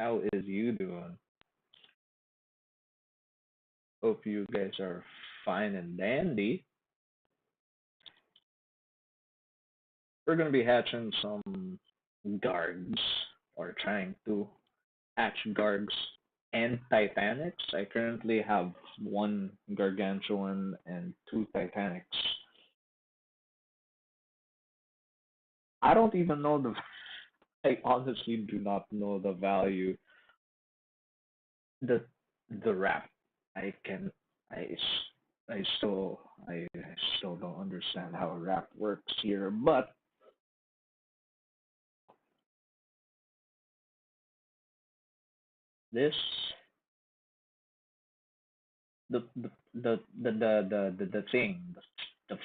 How is you doing? Hope you guys are fine and dandy. We're gonna be hatching some gargs, or trying to hatch gargs and titanics. I currently have one gargantuan and two titanics. I don't even know the. I honestly do not know the value. The the wrap. I can. I. I still. I still don't understand how a wrap works here, but this the thing the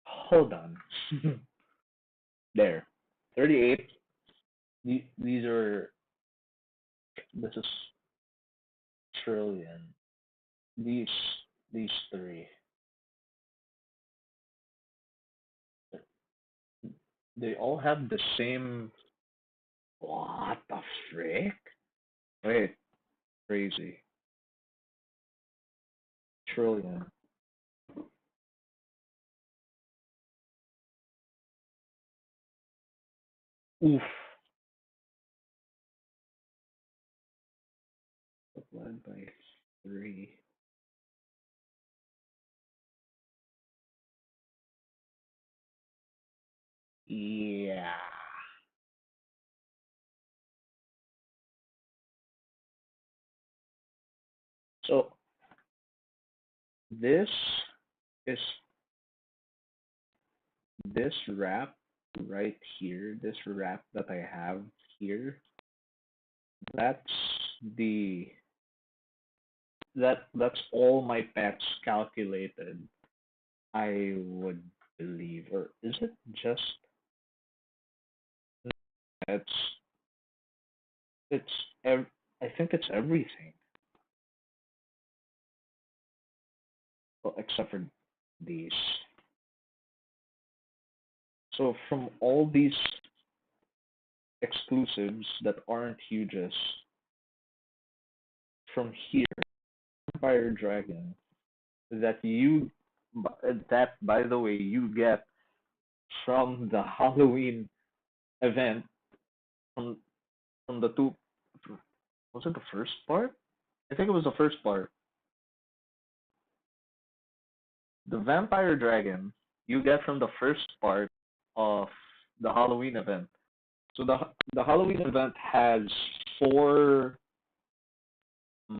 hold on. There, 38. These are, this is trillion. These these three, they all have the same. What the frick? Wait, crazy. Trillion. Oof. Multiplied by three. Yeah. So this is this wrap right here, this wrap that I have here, that's the that's all my pets calculated, I would believe. Or is it just, it's it's I think it's everything. Well, except for these. So from all these exclusives that aren't huges, from here, Vampire Dragon, that you that by the way you get from the Halloween event, from the two, was it the first part? I think it was the first part. The Vampire Dragon you get from the first part of the Halloween event. So the Halloween event has four. Um,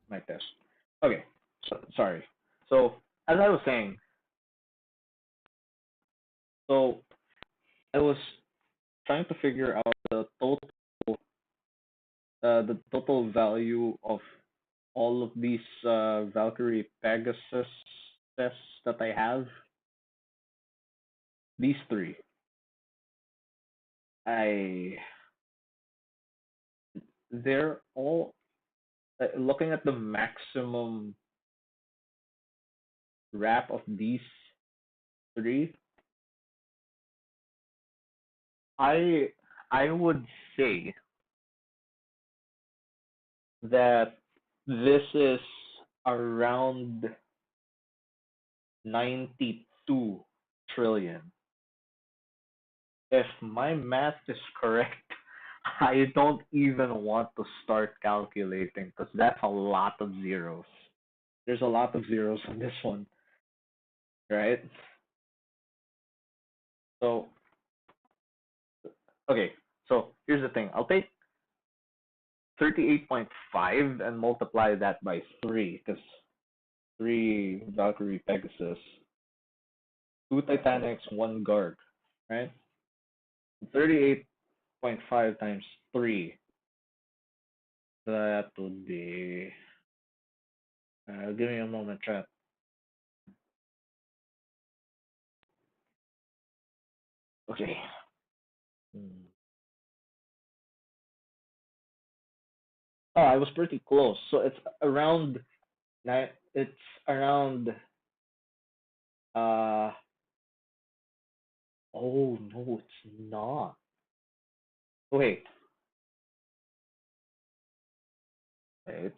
my test. Okay, so, sorry. So as I was saying, so I was trying to figure out the total value of all of these Valkyrie Pegasus tests that I have. These three, I they're all looking at the maximum wrap of these three, I I would say that this is around 92 trillion. If my math is correct, I don't even want to start calculating because that's a lot of zeros. There's a lot of zeros on this one, right? So, okay, so here's the thing. I'll take 38.5 and multiply that by 3 because 3 Valkyrie Pegasus, 2 Titanics, 1 Garg, right? 38.5 times 3. That would be. Give me a moment, chat. Okay. Oh, I was pretty close. So it's around. It's around. Uh. Oh no, it's not. Wait. Wait.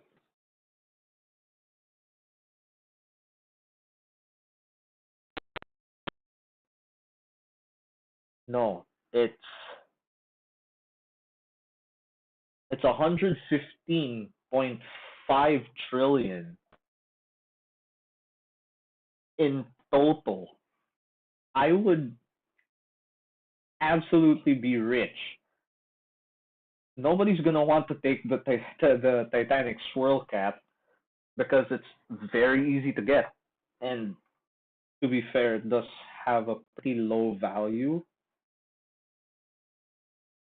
No, it's 115.5 trillion in total. I would absolutely be rich. Nobody's gonna want to take the Titanic swirl cap because it's very easy to get, and to be fair, it does have a pretty low value.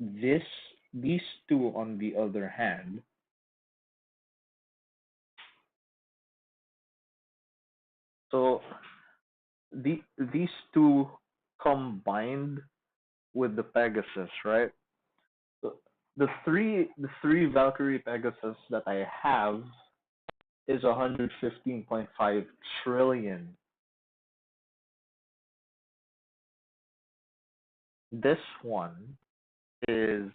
This these two, on the other hand, so these two combined with the Pegasus, right? So the three Valkyrie Pegasus that I have is 115.5 trillion. This one is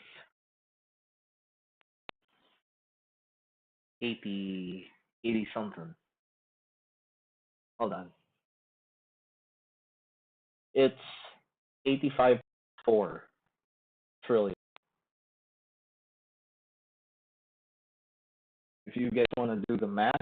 80 something. Hold on. It's 85.4 trillion. If you guys want to do the math,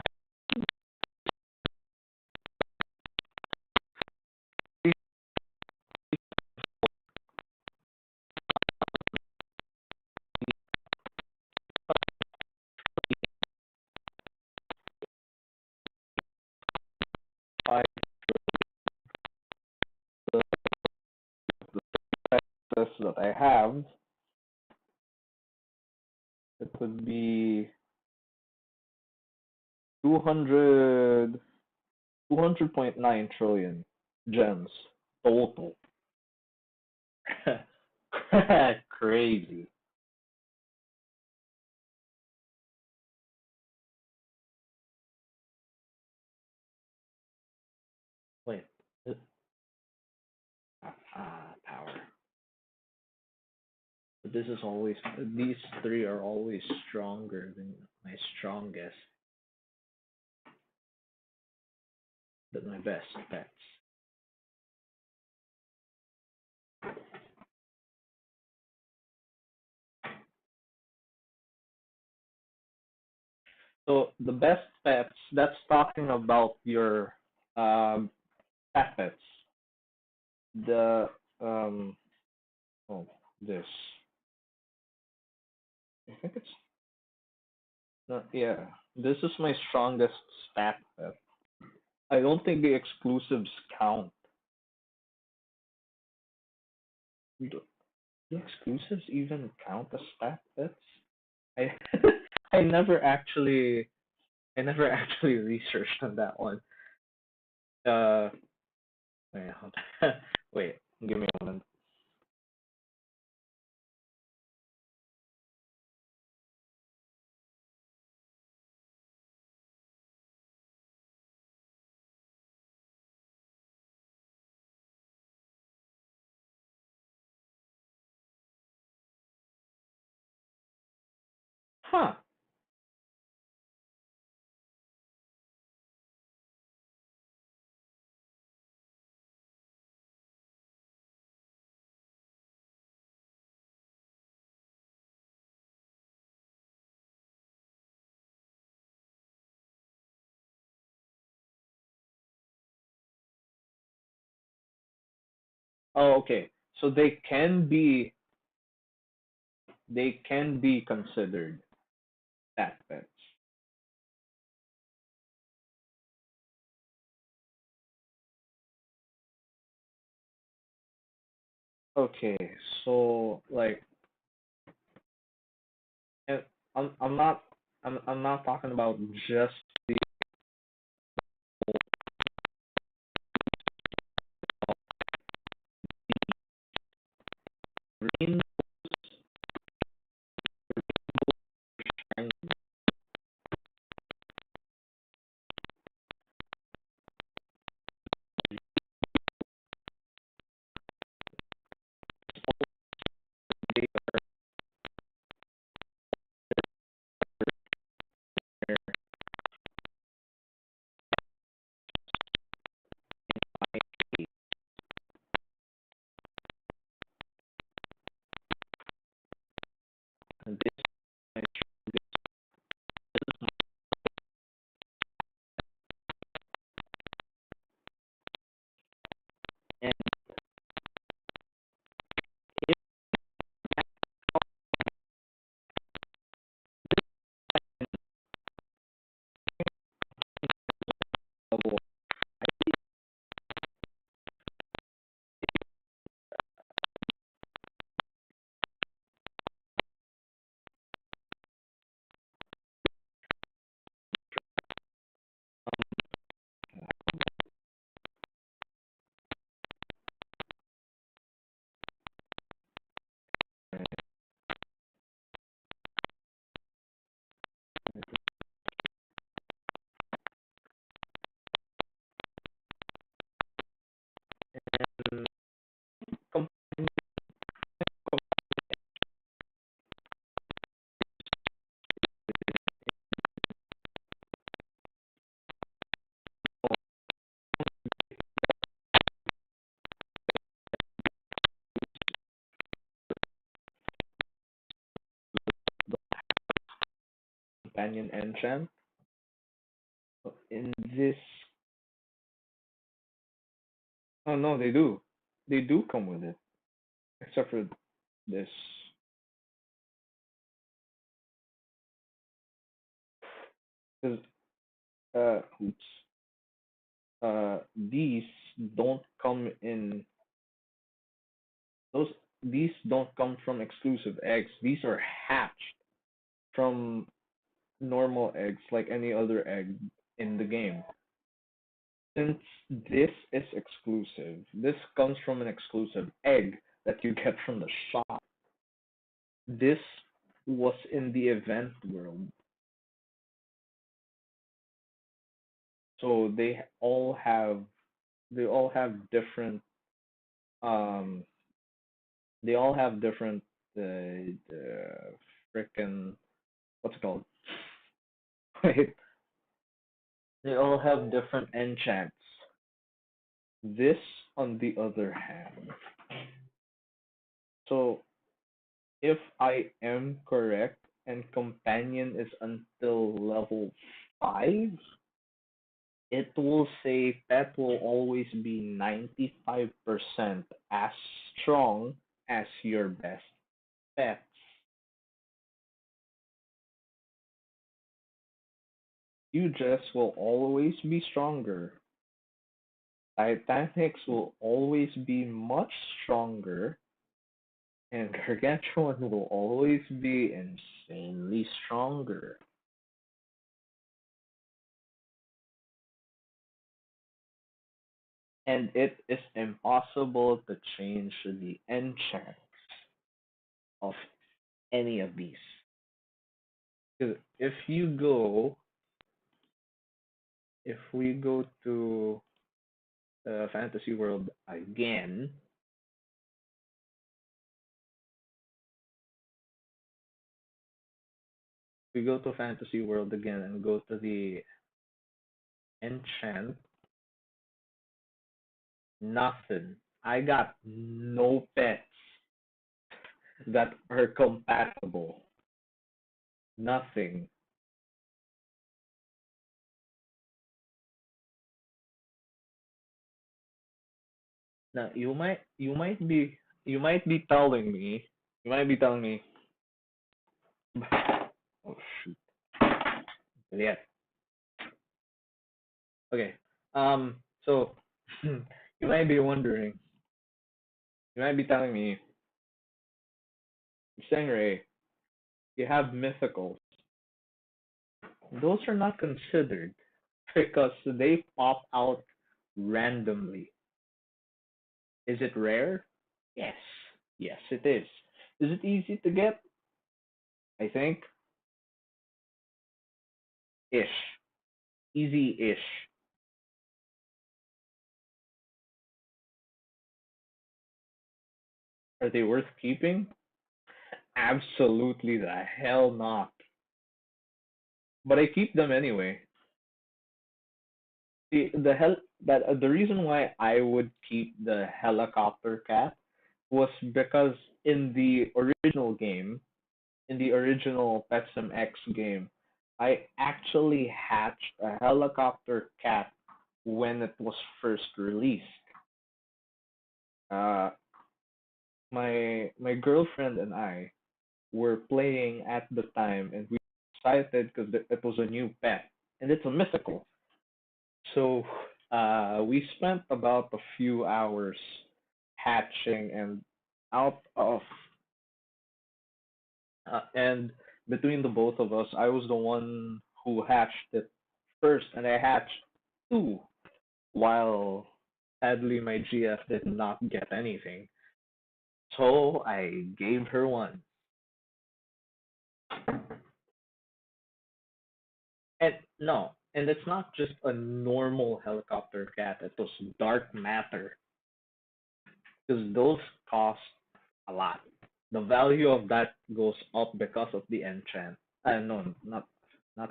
I the Pegasus that I have, it would be 200 200.9 trillion gems total. Crazy. Wait. Power. But this is always these three are always stronger than my strongest, than my best bets. So the best bets, that's talking about your stat bets. The oh this I think it's not, yeah, this is my strongest stat bet. I don't think the exclusives count. Do the exclusives even count as stat bets? I I never actually I never actually researched on that one. Uh, wait, hold on. Wait, give me a moment. Huh. Oh, okay. So they can be considered fat pets. Okay, so like, and I'm not talking about just the green shiny and this and if level com- companion enchant in this. Oh no, they do come with it, except for this. Because oops, these don't come in those. These don't come from exclusive eggs. These are hatched from normal eggs, like any other egg in the game. Since this is exclusive, this comes from an exclusive egg that you get from the shop. This was in the event world, so they all have different um they all have different frickin' what's it called? Wait, they all have different enchants. This, on the other hand, so if I am correct, and companion is until level 5, it will say pet will always be 95% as strong as your best pets. You just will always be stronger. Titanics will always be much stronger, and Gargantuan will always be insanely stronger. And it is impossible to change the enchant of any of these. 'Cause if we go to the fantasy world again, We go to fantasy world again and go to the enchant. Nothing. I got no pets that are compatible. Nothing. Now you might be telling me you might be telling me oh shoot. Yeah. Okay. So you might be wondering, you might be telling me, Stingray, you have mythicals. Those are not considered because they pop out randomly. Is it rare? Yes. Yes, it is. Is it easy to get? I think ish. Easy-ish. Are they worth keeping? Absolutely the hell not. But I keep them anyway. The reason why I would keep the helicopter cat was because in the original game, in the original Petsum X game, I actually hatched a helicopter cat when it was first released. Uh, my girlfriend and I were playing at the time, and we were excited because it was a new pet, and it's a mythical. So we spent about a few hours hatching, and out of and between the both of us, I was the one who hatched it first, and I hatched two, while sadly my GF did not get anything. So I gave her one. And no, and it's not just a normal helicopter cat, it was dark matter, because those cost a lot. The value of that goes up because of the enchant. No, not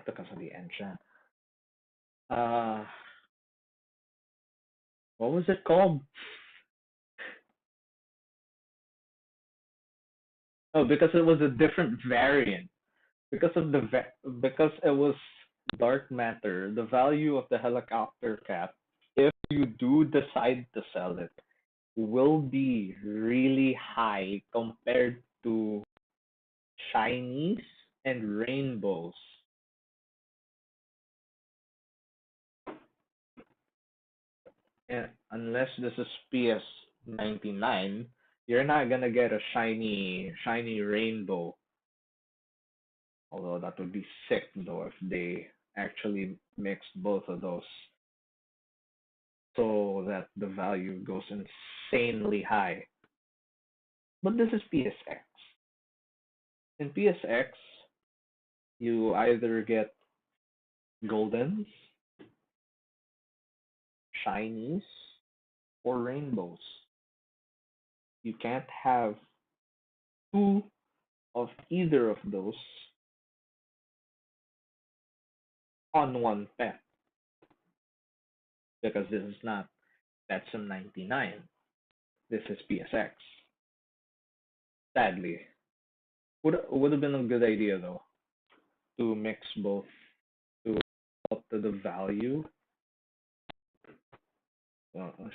because of the enchant. Uh, what was it called? Oh, because it was a different variant. Because it was dark matter. The value of the helicopter cat, if you do decide to sell it, will be really high compared to shinies and rainbows. And unless this is PS99, you're not gonna get a shiny rainbow. Although that would be sick though if they actually mixed both of those so that the value goes insanely high. But this is PSX. In PSX, you either get goldens, shinies, or rainbows. You can't have two of either of those on one pet because this is not Petsum 99. This is PSX. Sadly, would have been a good idea though to mix both to up to the value.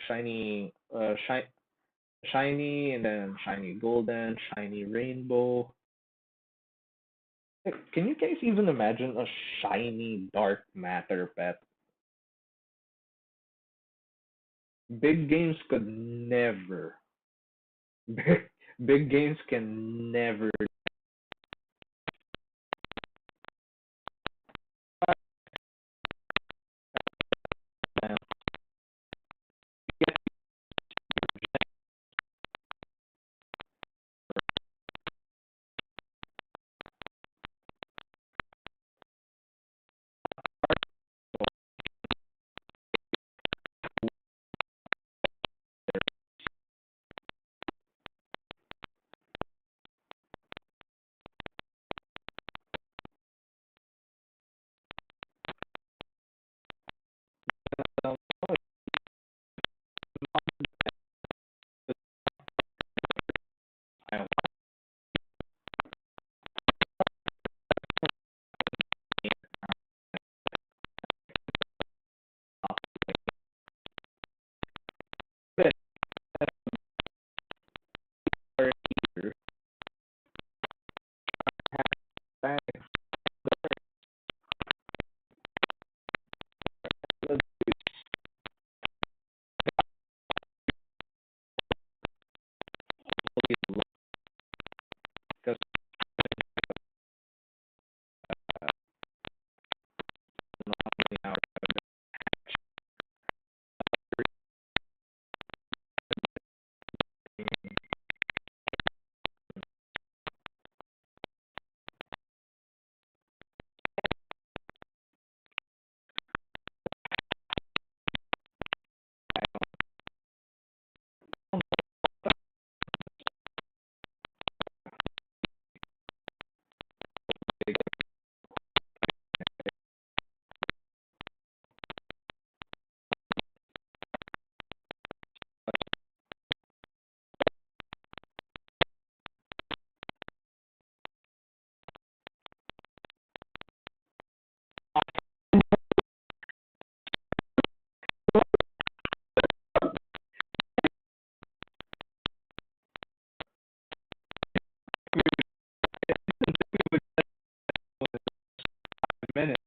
Shiny, shiny, and then shiny golden, shiny rainbow. Can you guys even imagine a shiny dark matter pet? Big games could never. Big games can never. Thanks. Because minutes.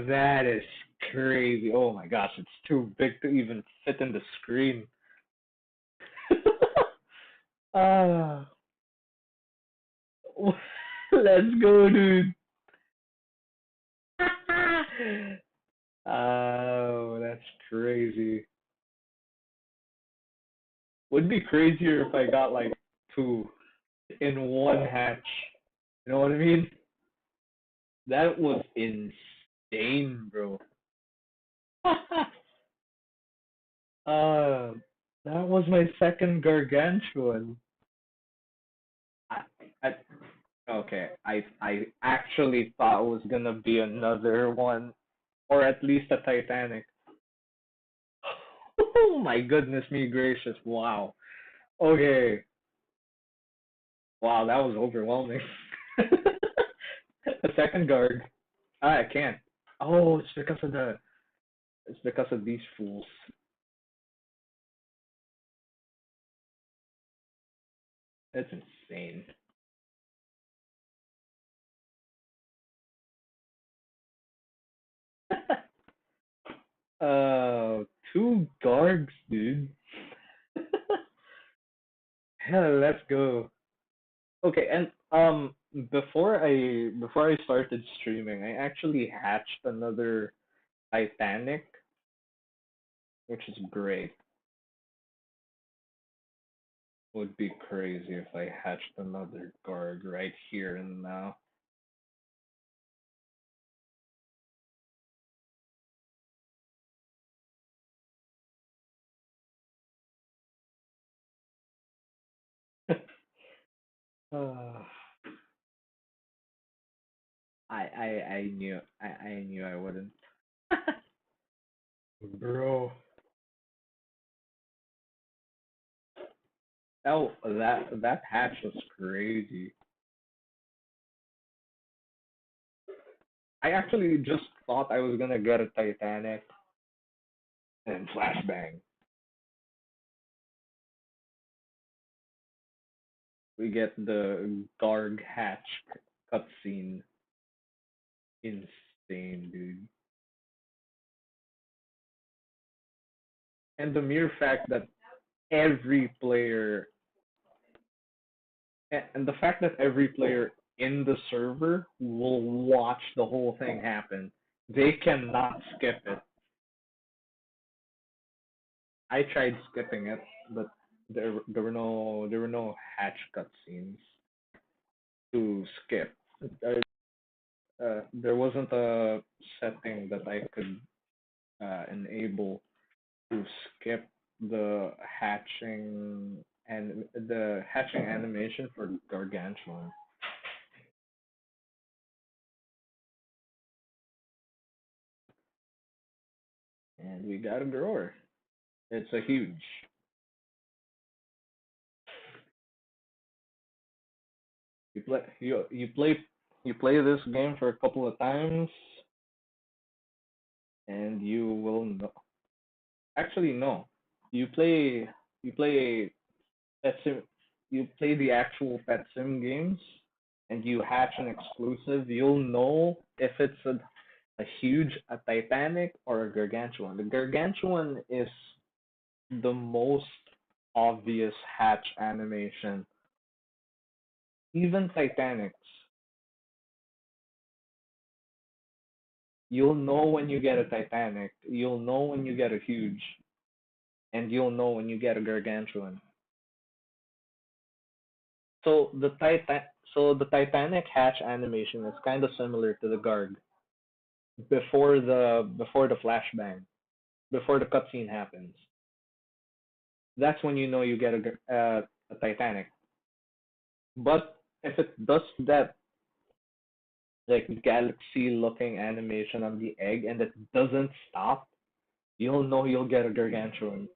That is crazy. Oh my gosh, it's too big to even fit in the screen. uh, let's go, dude. Oh, that's crazy. Would be crazier if I got like two in one hatch. You know what I mean? That was insane, bro. uh, that was my second gargantuan. I, I, okay, I actually thought it was gonna be another one, or at least a Titanic. Oh my goodness me gracious! Wow. Okay. Wow, that was overwhelming. A second guard. I can't. Oh, it's because of the. It's because of these fools. That's insane. uh, two guards, dude. Hell, let's go. Okay, and before I started streaming, I actually hatched another Titanic, which is great. Would be crazy if I hatched another Garg right here and now. uh, I knew I wouldn't. Bro. Oh, that hatch was crazy. I actually just thought I was gonna get a Titanic and flashbang. We get the Garg hatch cutscene. Insane, dude. And the mere fact that every player and the fact that every player in the server will watch the whole thing happen. They cannot skip it. I tried skipping it, but there were no hatch cutscenes to skip. There wasn't a setting that I could enable to skip the hatching animation for Gargantuan. And we got a grower. It's a huge. You play this game for a couple of times, and you will know. Actually, no. You play you play pet sim. You play the actual pet sim games, and you hatch an exclusive. You'll know if it's a huge, a titanic, or a gargantuan. The gargantuan is the most obvious hatch animation. Even titanics, you'll know when you get a titanic. You'll know when you get a huge, and you'll know when you get a gargantuan. So the Titanic hatch animation is kind of similar to the Garg before the flashbang, before the cutscene happens. That's when you know you get a Titanic. But if it does that like galaxy looking animation on the egg and it doesn't stop, you'll know you'll get a gargantuan.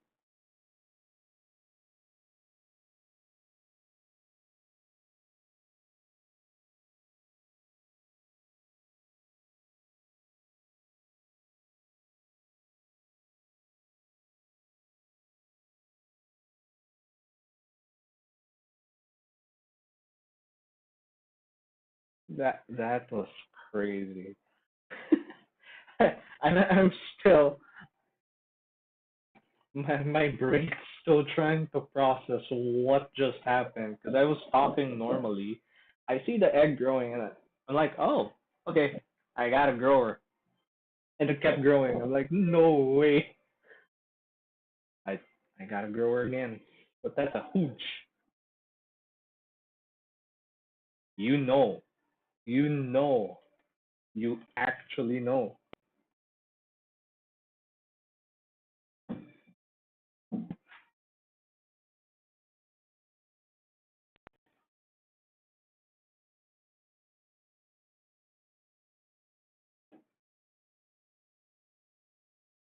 That was crazy. I'm still my brain's still trying to process what just happened because I was talking normally. I see the egg growing and I'm like, oh, okay, I got a grower, and it kept growing. I'm like, no way, I I got a grower again, but that's a hooch. You know, you know, you actually know.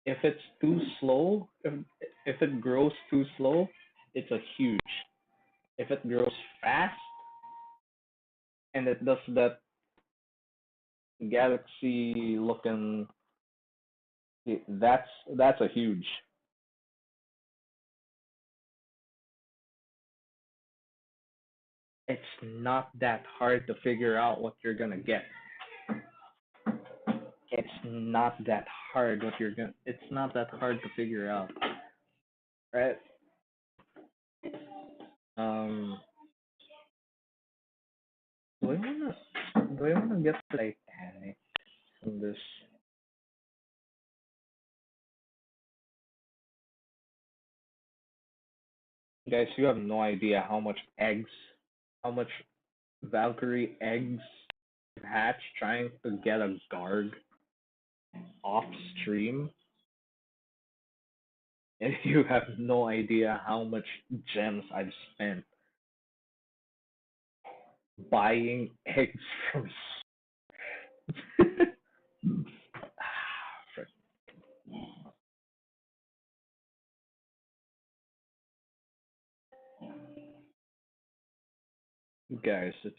If it's too slow, if it grows too slow, it's a huge. If it grows fast and it does that galaxy looking, that's a huge. It's not that hard to figure out what you're gonna get. It's not that hard what you're gonna. It's not that hard to figure out, right? Um, do I wanna get Titanic from this? Guys, you have no idea how much Valkyrie eggs hatch trying to get a Garg off stream, and you have no idea how much gems I've spent buying eggs from. Frick. Guys, it's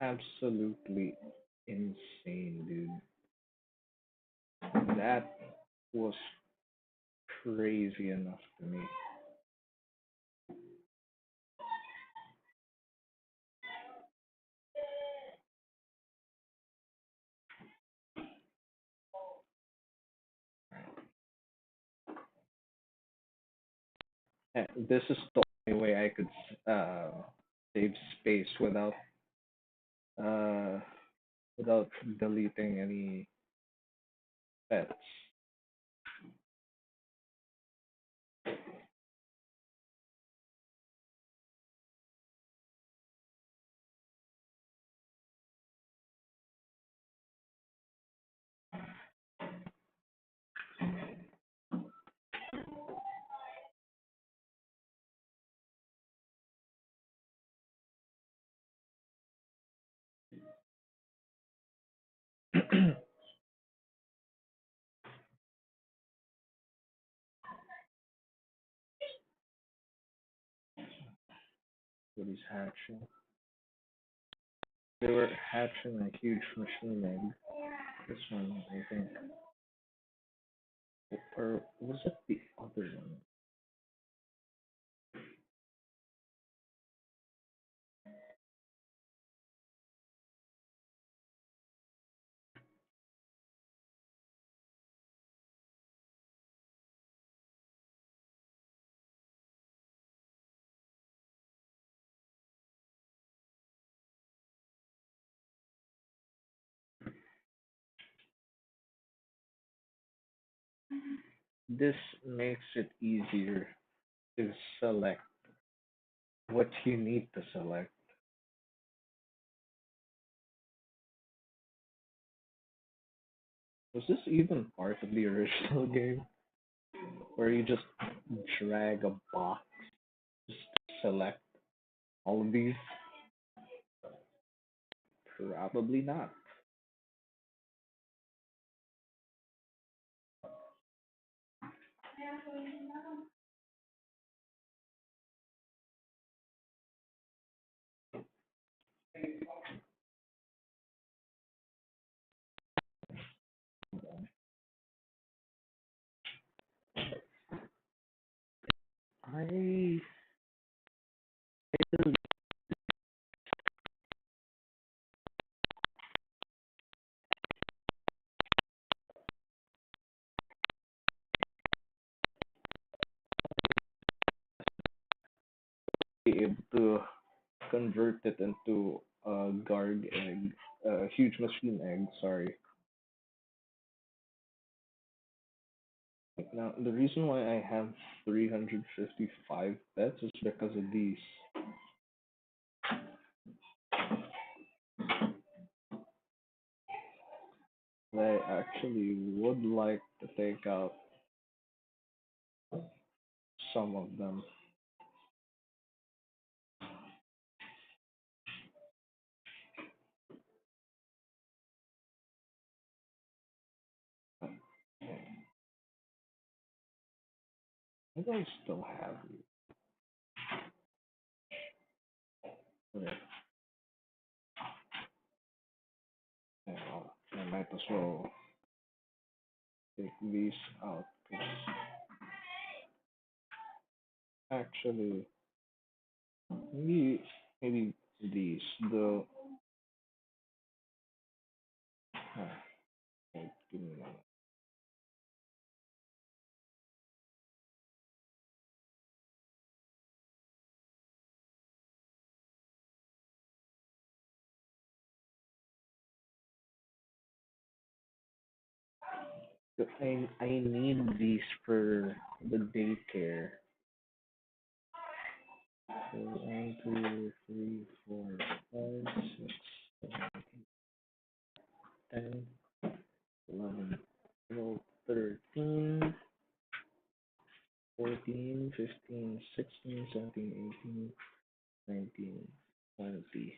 absolutely insane, dude. That was crazy enough to me. This is the only way I could save space uh without deleting any pets. What is hatching? They were hatching a huge machine egg. This one, I think, or was it the other one? This makes it easier to select what you need to select. Was this even part of the original game, where you just drag a box, just select all of these? Probably not. I will be able to convert it into a garg egg, a huge machine egg. Sorry. Now, the reason why I have 355 pets is because of these. I actually would like to take out some of them. I do I still have you? Okay, yeah, I might as well take these out. 'Cause actually, maybe these. Wait, give me a minute. I need these for the daycare. So 1, 2, 3, 4, 5, 6, 7, 10, 11, 12, 13, 14, 15, 16, 17, 18, 19, 20.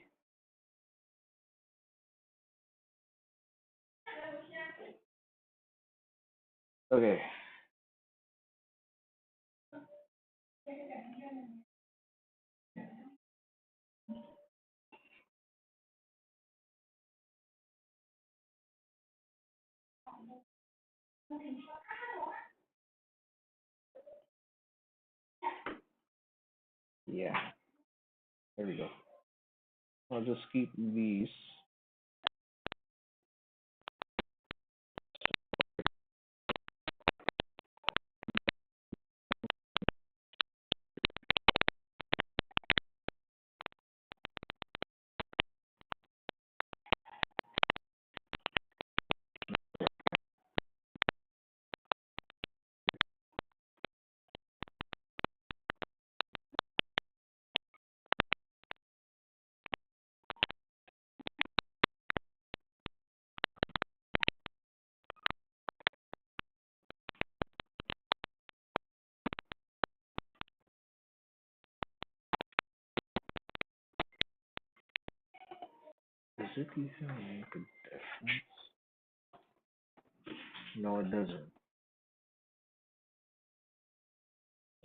Okay, yeah, there we go. I'll just keep these. it even make a difference? No, it doesn't.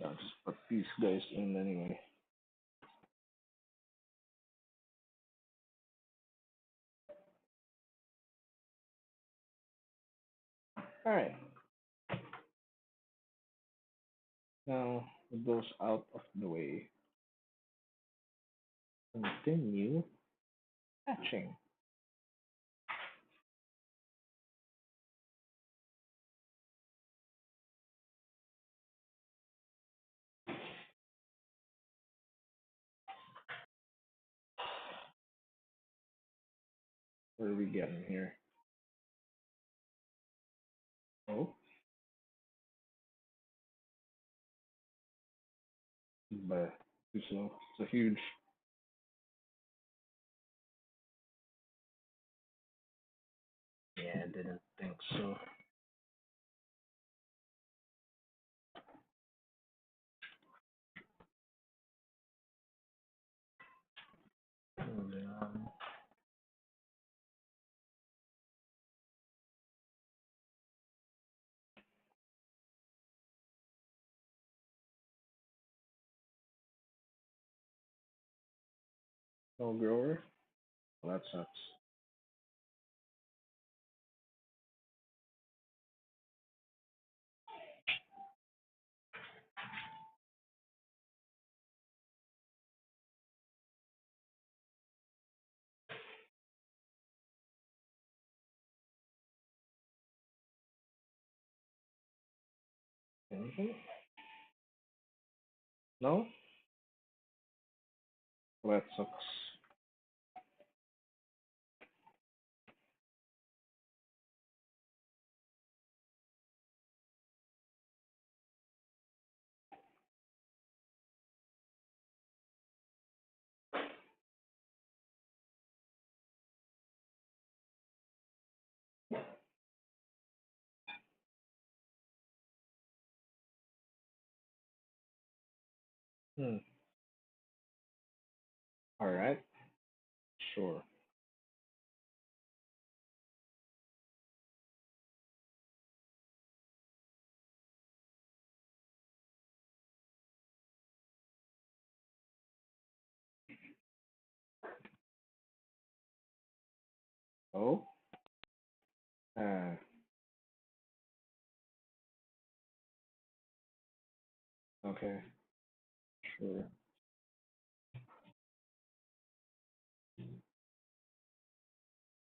I'll just put these guys in anyway. Alright, now with those out of the way, continue hatching. What are we getting here? Oh, but too slow. It's a huge. Yeah, I didn't think so. Moving on. No grower. Well, that sucks. Anything? No? Well, that sucks. Hmm. All right. Sure. Oh. Uh. Okay. Sure.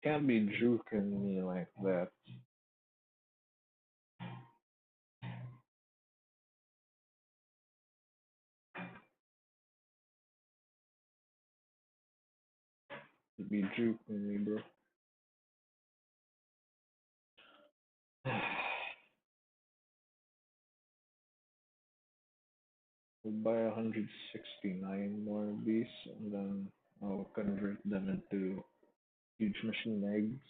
Can't be juking me like that. You be juking me, bro. We'll buy 169 more of these, and then I'll convert them into huge machine eggs.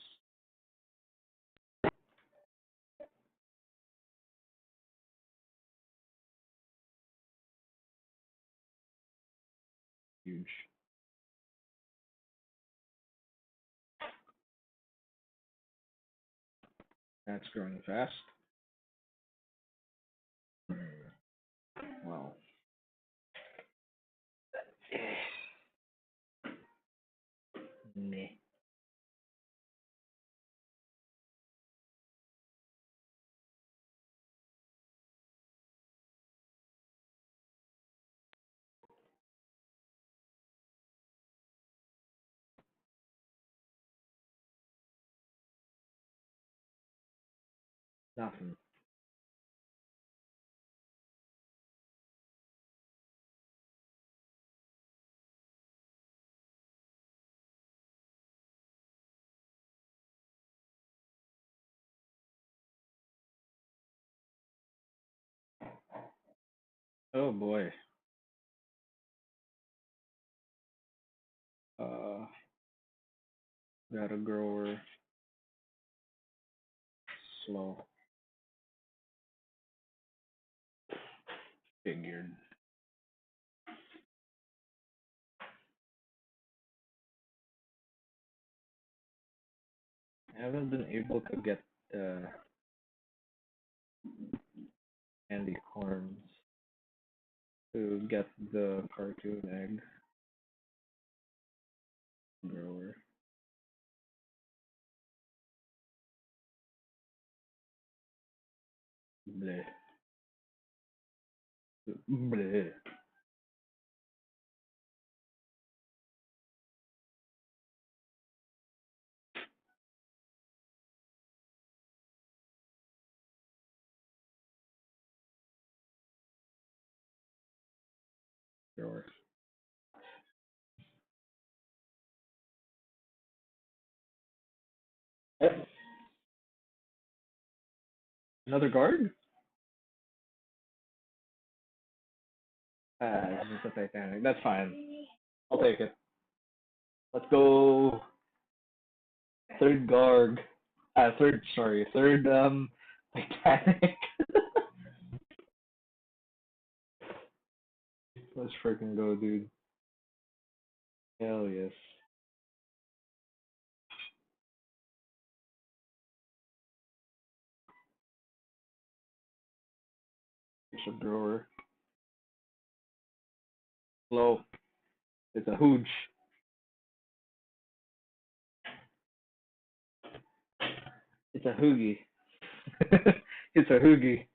Huge. That's growing fast. Wow. Meh. Nothing. Oh boy. Uh, got a grower. Slow. Figured. I haven't been able to get candy corns to get the cartoon egg grower. Bleh. Bleh. Grower. Yep. Another guard? This is a Titanic. That's fine. I'll take it. Let's go. Third Garg. Third Titanic. Let's freaking go, dude. Hell yes. Bishop grower. Slow. It's a hooge. It's a hoogie. It's a hoogie.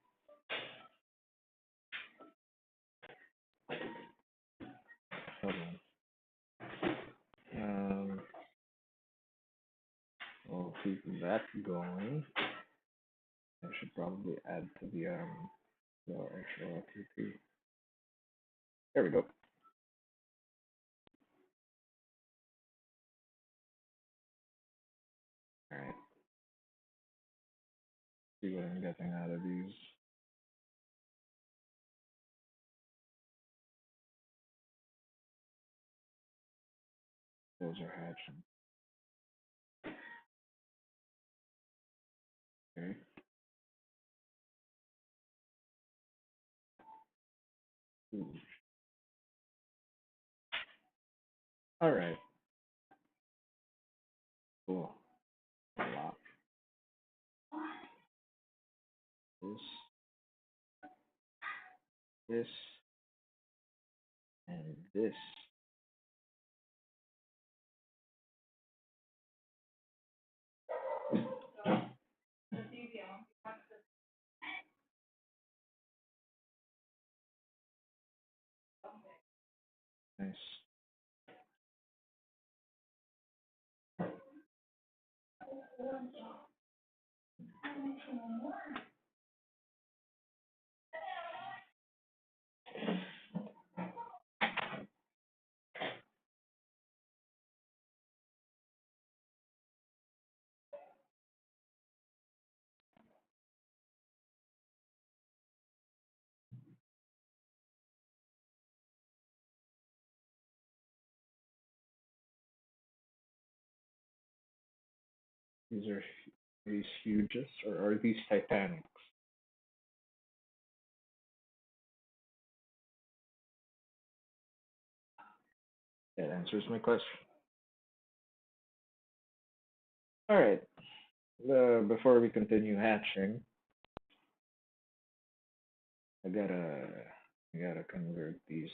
Hold on. We'll keep that going. I should probably add to the actual TP. There we go. Alright. See what I'm getting out of these. Those are hatching. Okay. Ooh. Alright. Cool. A lot. This, and this. Nice. Are these huges or are these Titanics? That answers my question. Alright. Before we continue hatching, I gotta convert these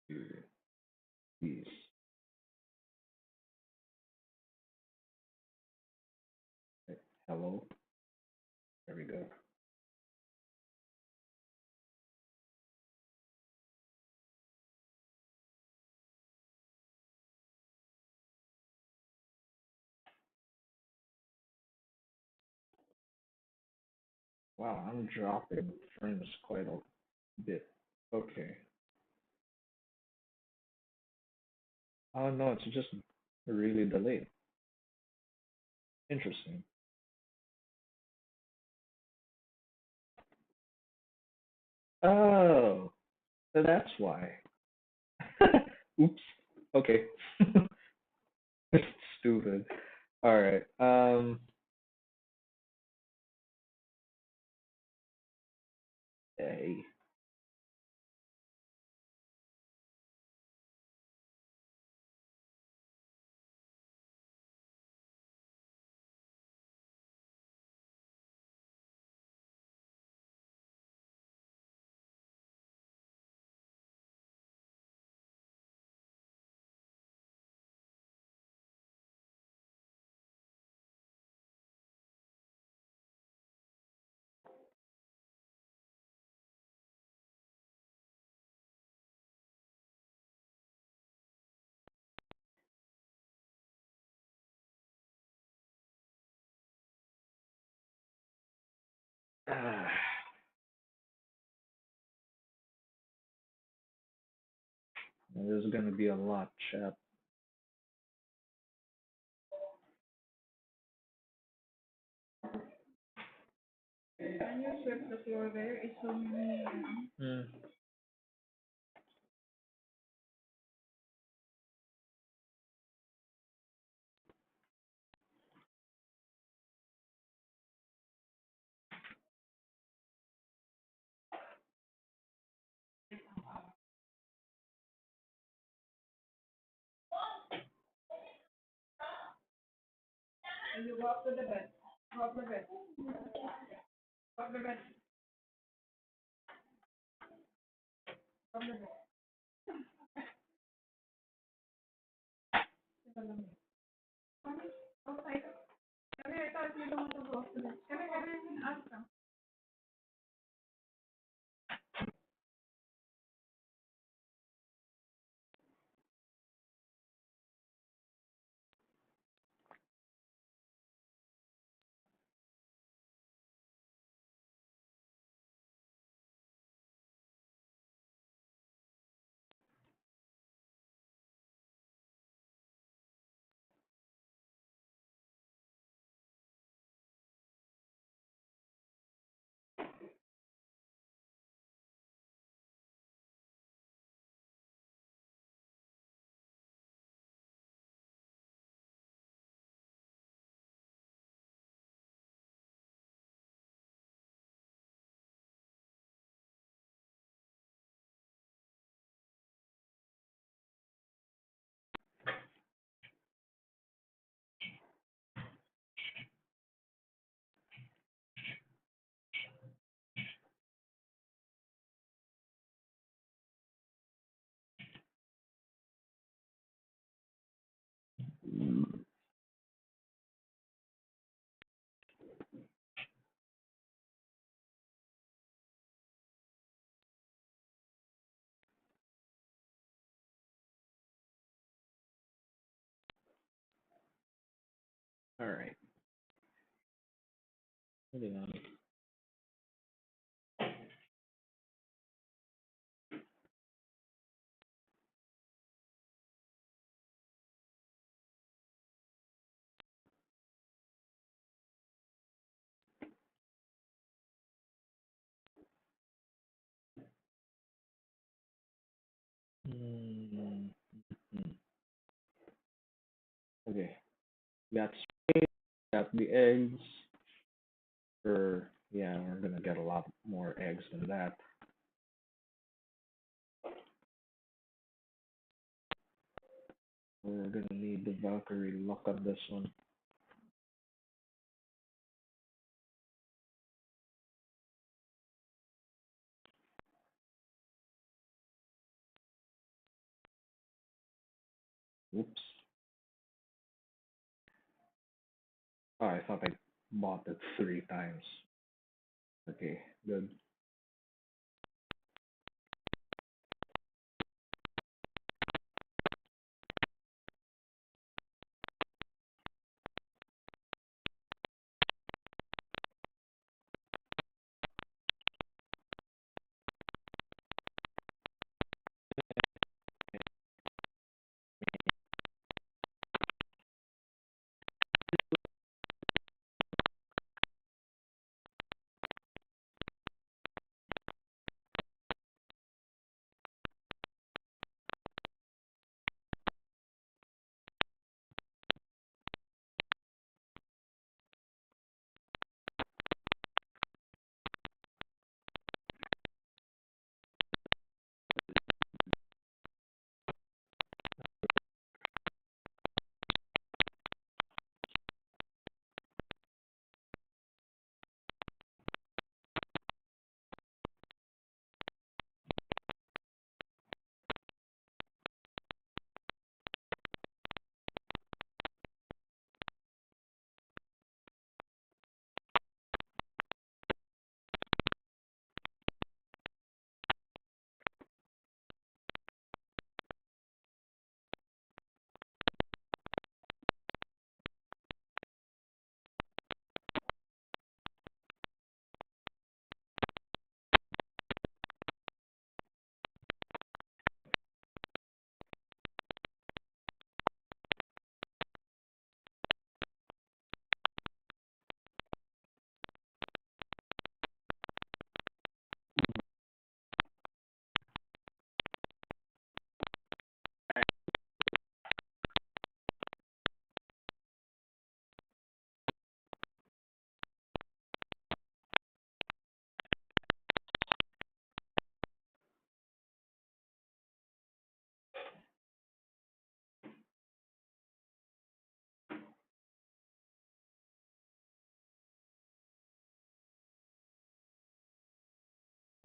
to these. Right. Hello. There we go. Wow, I'm dropping frames quite a bit. Okay. Oh no, it's just really delayed. Interesting. Oh, so that's why. Oops. Okay. Stupid. All right. Hey. Ah, there's gonna be a lot, chat. Can you sweep the floor there? It's so many. Mm. And you go up to the bed. Go up the bed. Go up the bed. Go up the bed. Come here. Outside. Come here. I thought you don't want to go up to the bed. Come here. Come here. Ask them. All right. Moving on. Mm. Mm. Okay. Got space. Got the eggs. For yeah, we're gonna get a lot more eggs than that. We're gonna need the Valkyrie luck on this one. Oops. Oh, I thought I bought it 3 times. Okay, good.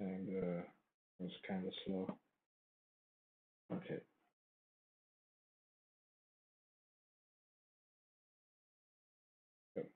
And it was kind of slow. Okay. Good.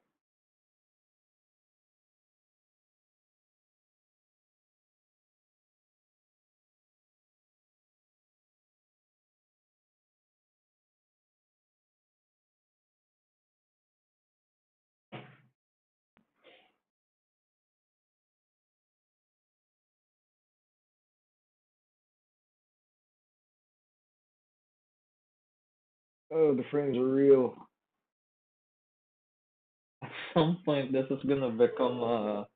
Oh, the frames are real. At some point, this is gonna become a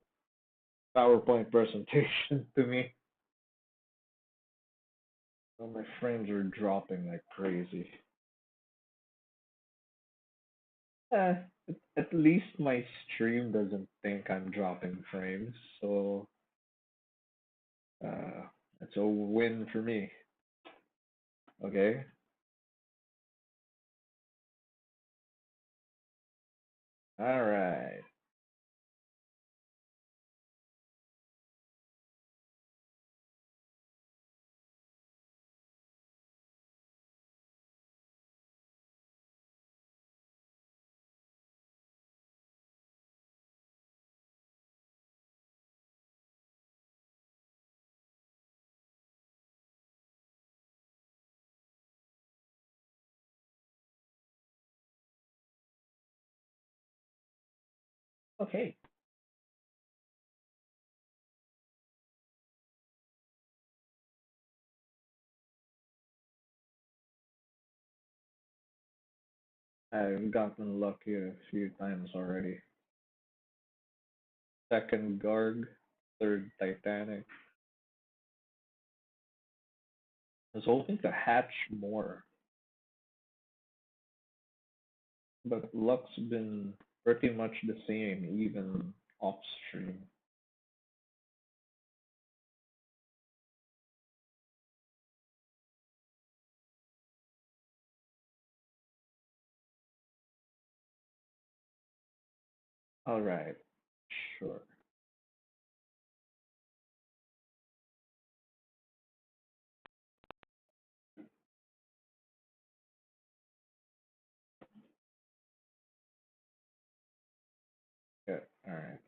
PowerPoint presentation to me. Oh, my frames are dropping like crazy. At least my stream doesn't think I'm dropping frames, so uh, it's a win for me. Okay. All right. Okay. I've gotten lucky a few times already. Second Garg, third Titanic. I was hoping to hatch more, but luck's been pretty much the same, even off stream. All right. Sure. Yeah. All right.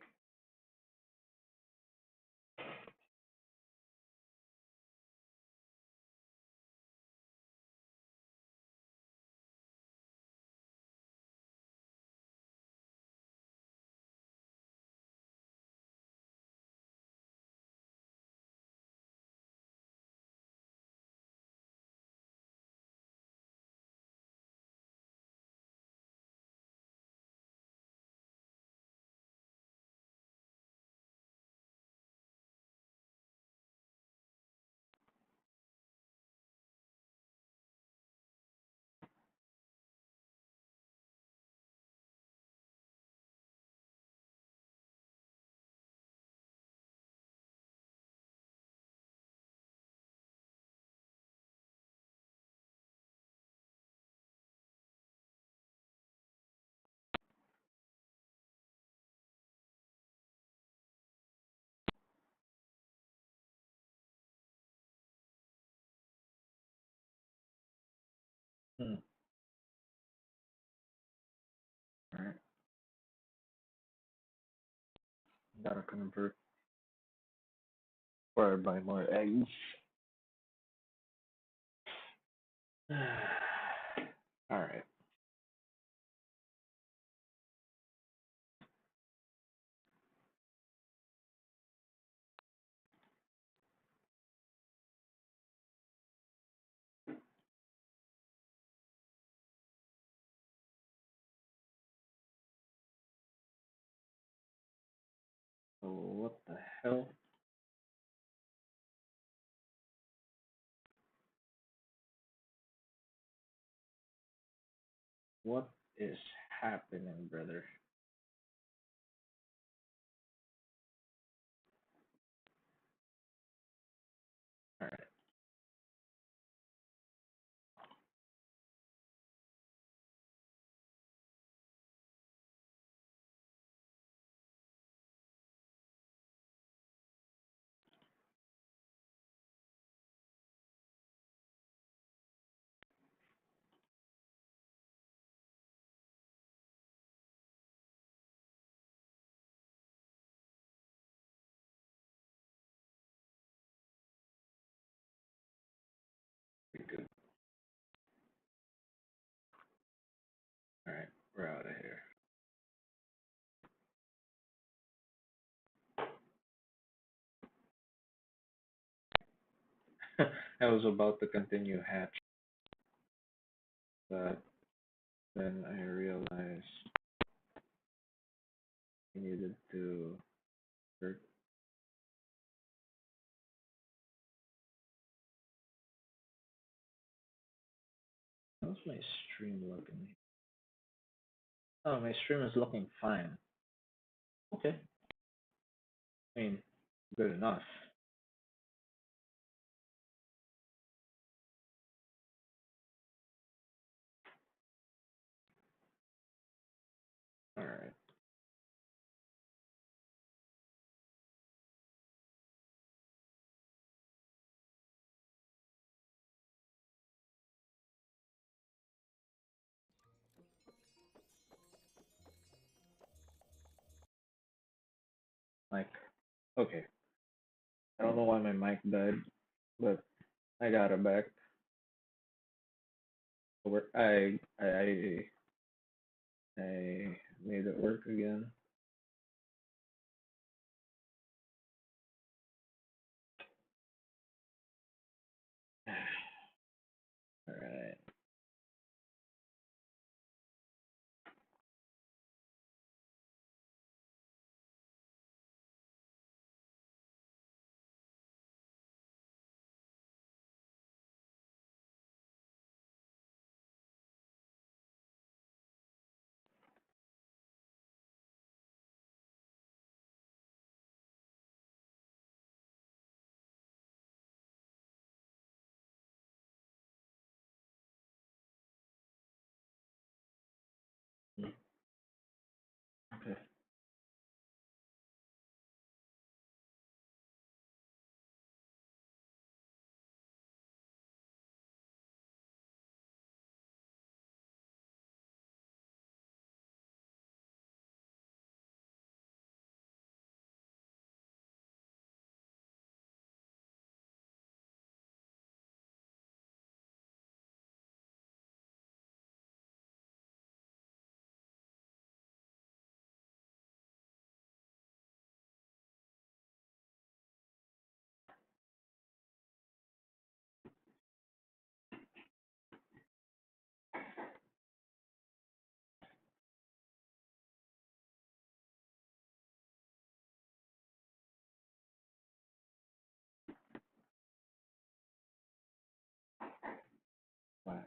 Hmm. All right. Gotta convert or buy more eggs. All right. So what the hell? What is happening, brother? All right. We're out of here. I was about to continue hatch, but then I realized I needed to hurt. How's my stream looking? Oh, my stream is looking fine. Okay. I mean, good enough. All right. Mic. Okay. I don't know why my mic died, but I got it back. I made it work again. All right. Okay. Why?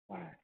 Why?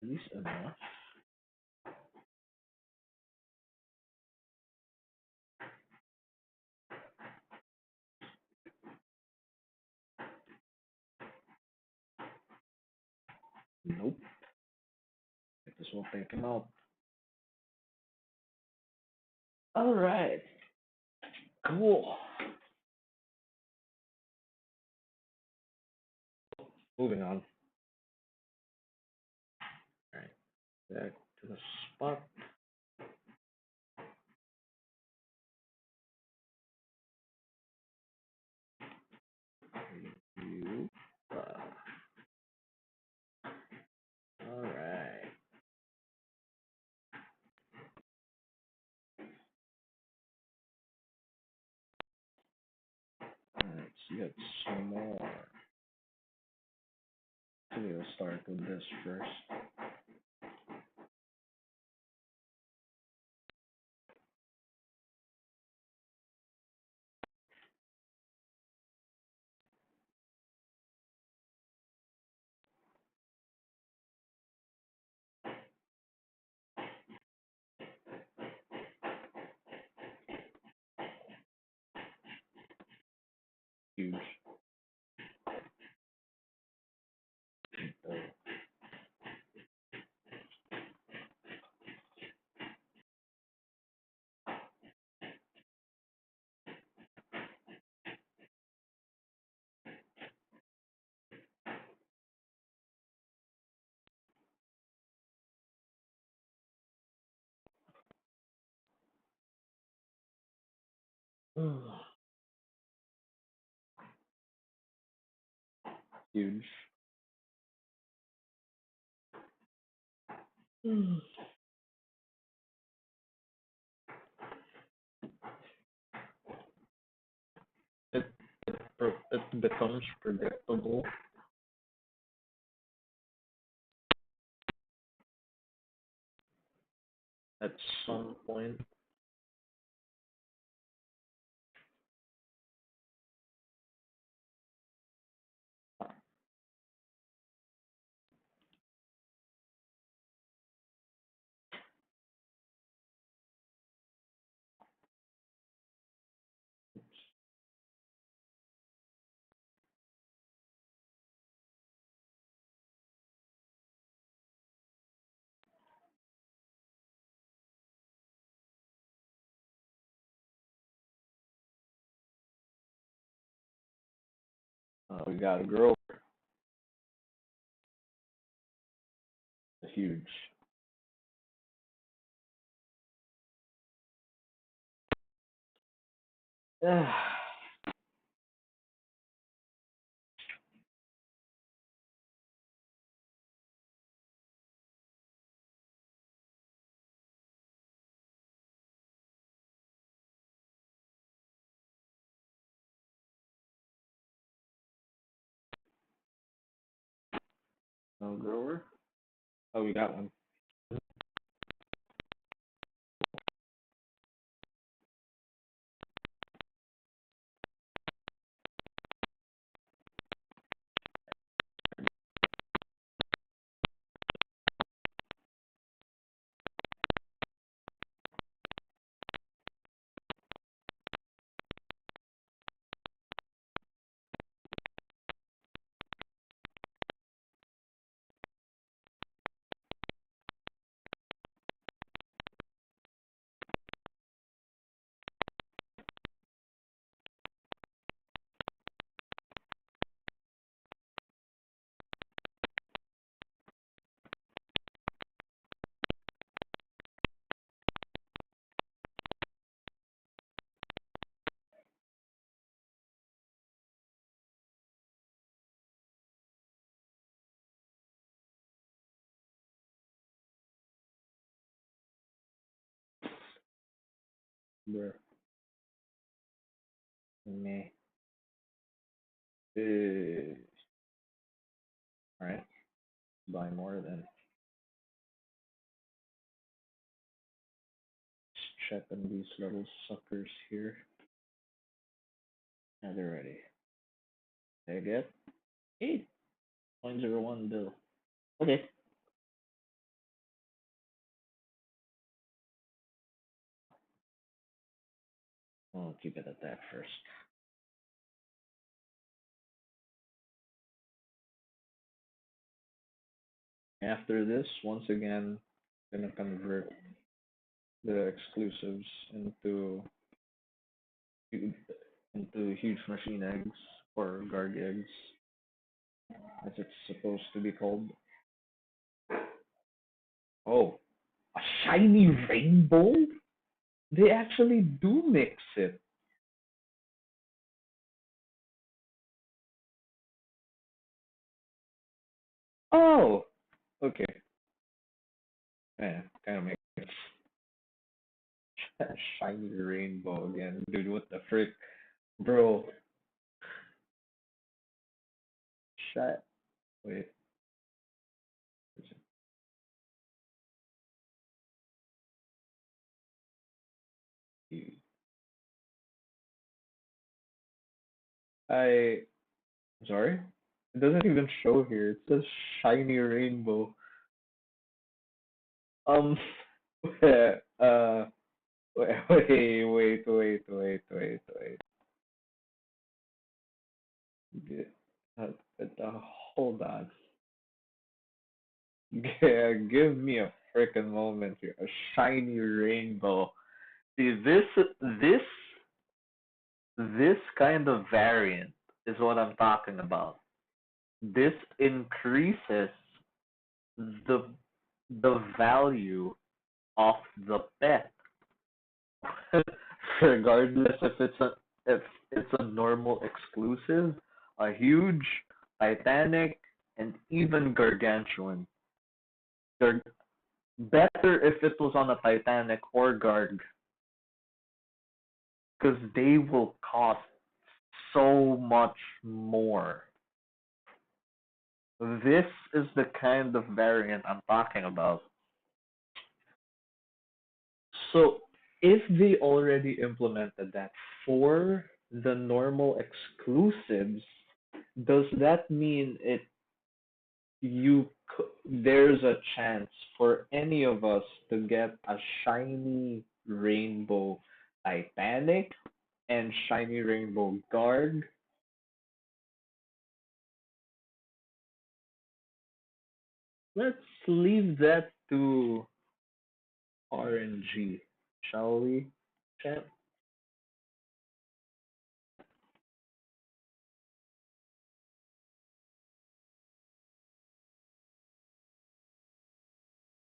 At least enough. Nope. This won't take him out. All right. Cool. Moving on. All right. Back to the spot. You. All right. get some more. So we'll start with this first. Huge. Huge. It it becomes predictable at some point. We got a grower. Huge. No grower. Oh, we got one. Bruh. Me. Alright. Buy more then. Check on these little suckers here. Now they're ready. They get 8.01 bill. Okay. I'll keep it at that first. After this, once again, gonna convert the exclusives into huge machine eggs or garg eggs, as it's supposed to be called. Oh, a shiny rainbow? They actually do mix it. Oh, okay. Yeah, kind of makes sense. Shiny rainbow again, dude. What the frick, bro? Wait. I sorry. It doesn't even show here. It says shiny rainbow. Um. Wait. Yeah, hold on. Yeah, give me a freaking moment here. A shiny rainbow. See, this kind of variant is what I'm talking about. This increases the value of the pet, regardless if it's a normal exclusive, a huge, titanic, and even gargantuan. They're better if it was on a titanic or garg, because they will cost so much more. This is the kind of variant I'm talking about. So if they already implemented that for the normal exclusives, does that mean there's a chance for any of us to get a shiny rainbow Titanic and shiny rainbow Garg? Let's leave that to RNG, shall we, champ?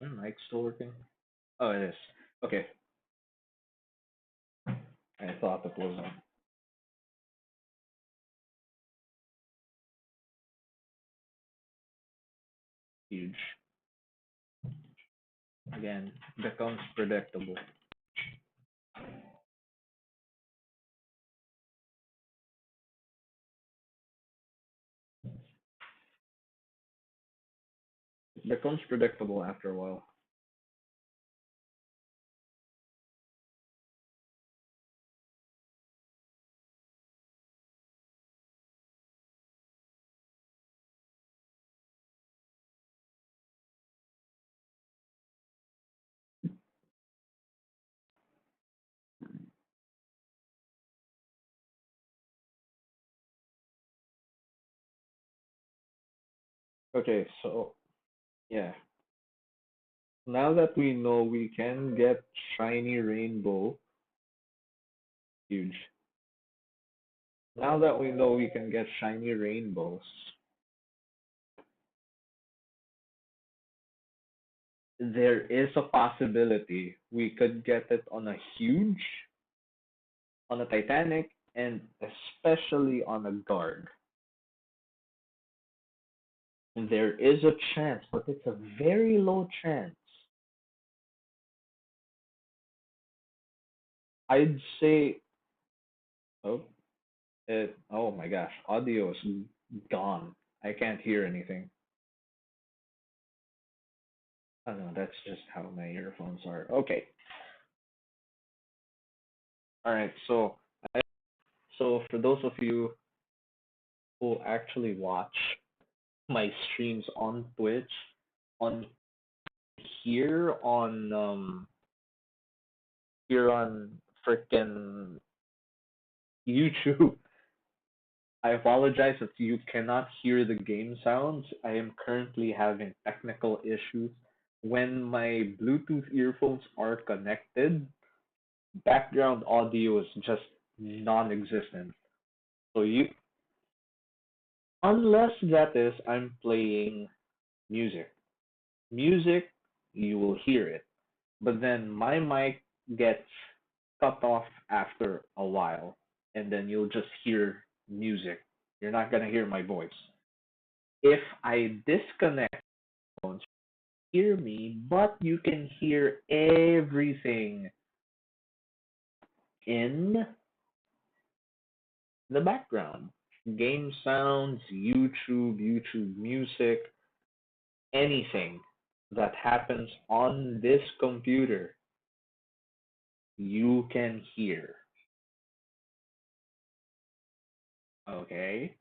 My mic's still working. Oh, it is. Okay. I thought it wasn't. Huge. Again, becomes predictable. It becomes predictable after a while. Okay, so yeah. Now that we know we can get shiny rainbow, huge. Now that we know we can get shiny rainbows, there is a possibility we could get it on a huge, on a Titanic, and especially on a Guard. And there is a chance, but it's a very low chance. I'd say, oh, oh my gosh, audio is gone. I can't hear anything. Oh no, that's just how my earphones are. Okay. All right. So for those of you who actually watch my streams on Twitch, on here on freaking YouTube, I apologize if you cannot hear the game sounds. I am currently having technical issues. When my Bluetooth earphones are connected, background audio is just non-existent. So unless that is I'm playing music. Music, you will hear it. But then my mic gets cut off after a while, and then you'll just hear music. You're not gonna hear my voice. If I disconnect phones, hear me, but you can hear everything in the background. game sounds, YouTube music, anything that happens on this computer, you can hear. Okay?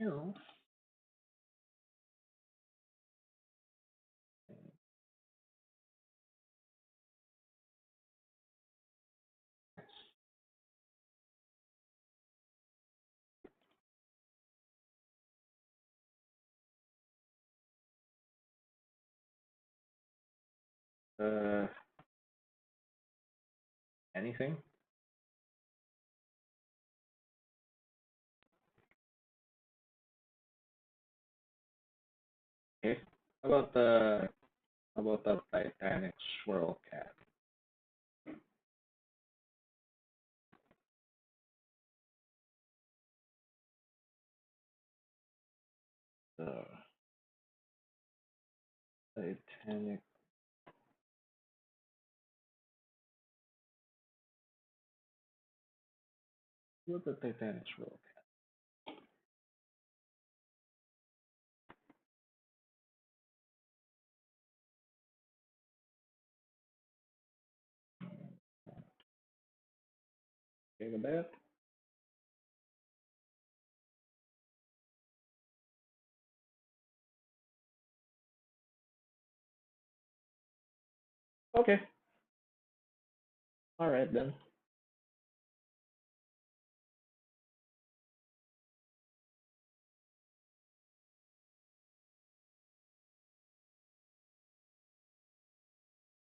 You know. Uh, anything? Okay. How about the Titanic swirl cat? The Titanic. What the Titanic swirl cat? Take a bet. Okay. All right then.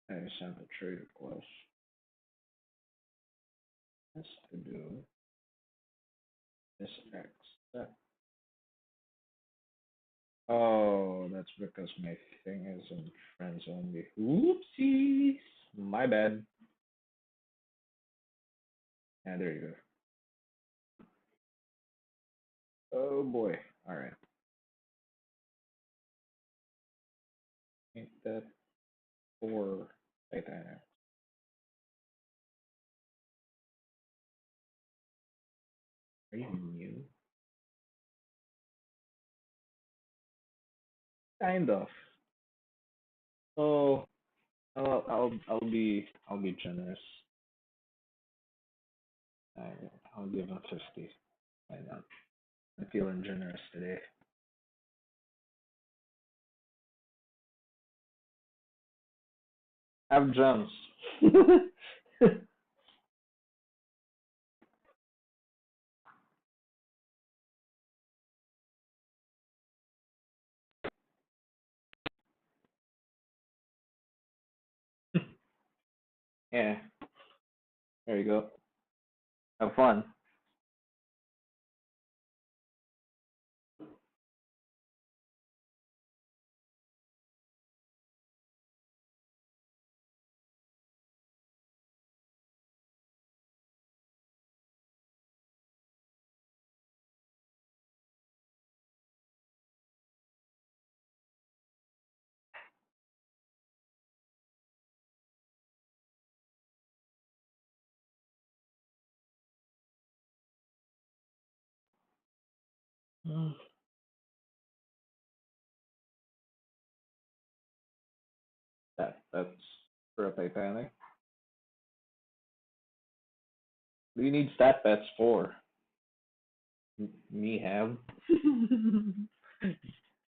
I sent a trade request. Yes, to do PSX. Oh, that's because my thing is in friends only. Oopsies. My bad. Yeah, there you go. Oh boy. All right. Ain't that for Titanic? Are you new? Kind of. Oh, I'll be generous. I, I'll give him 50. Why not? I'm feeling generous today. Have gems. Yeah, there you go. Have fun. Mm, that's for a Titanic. What do you need stat bets for? Me have.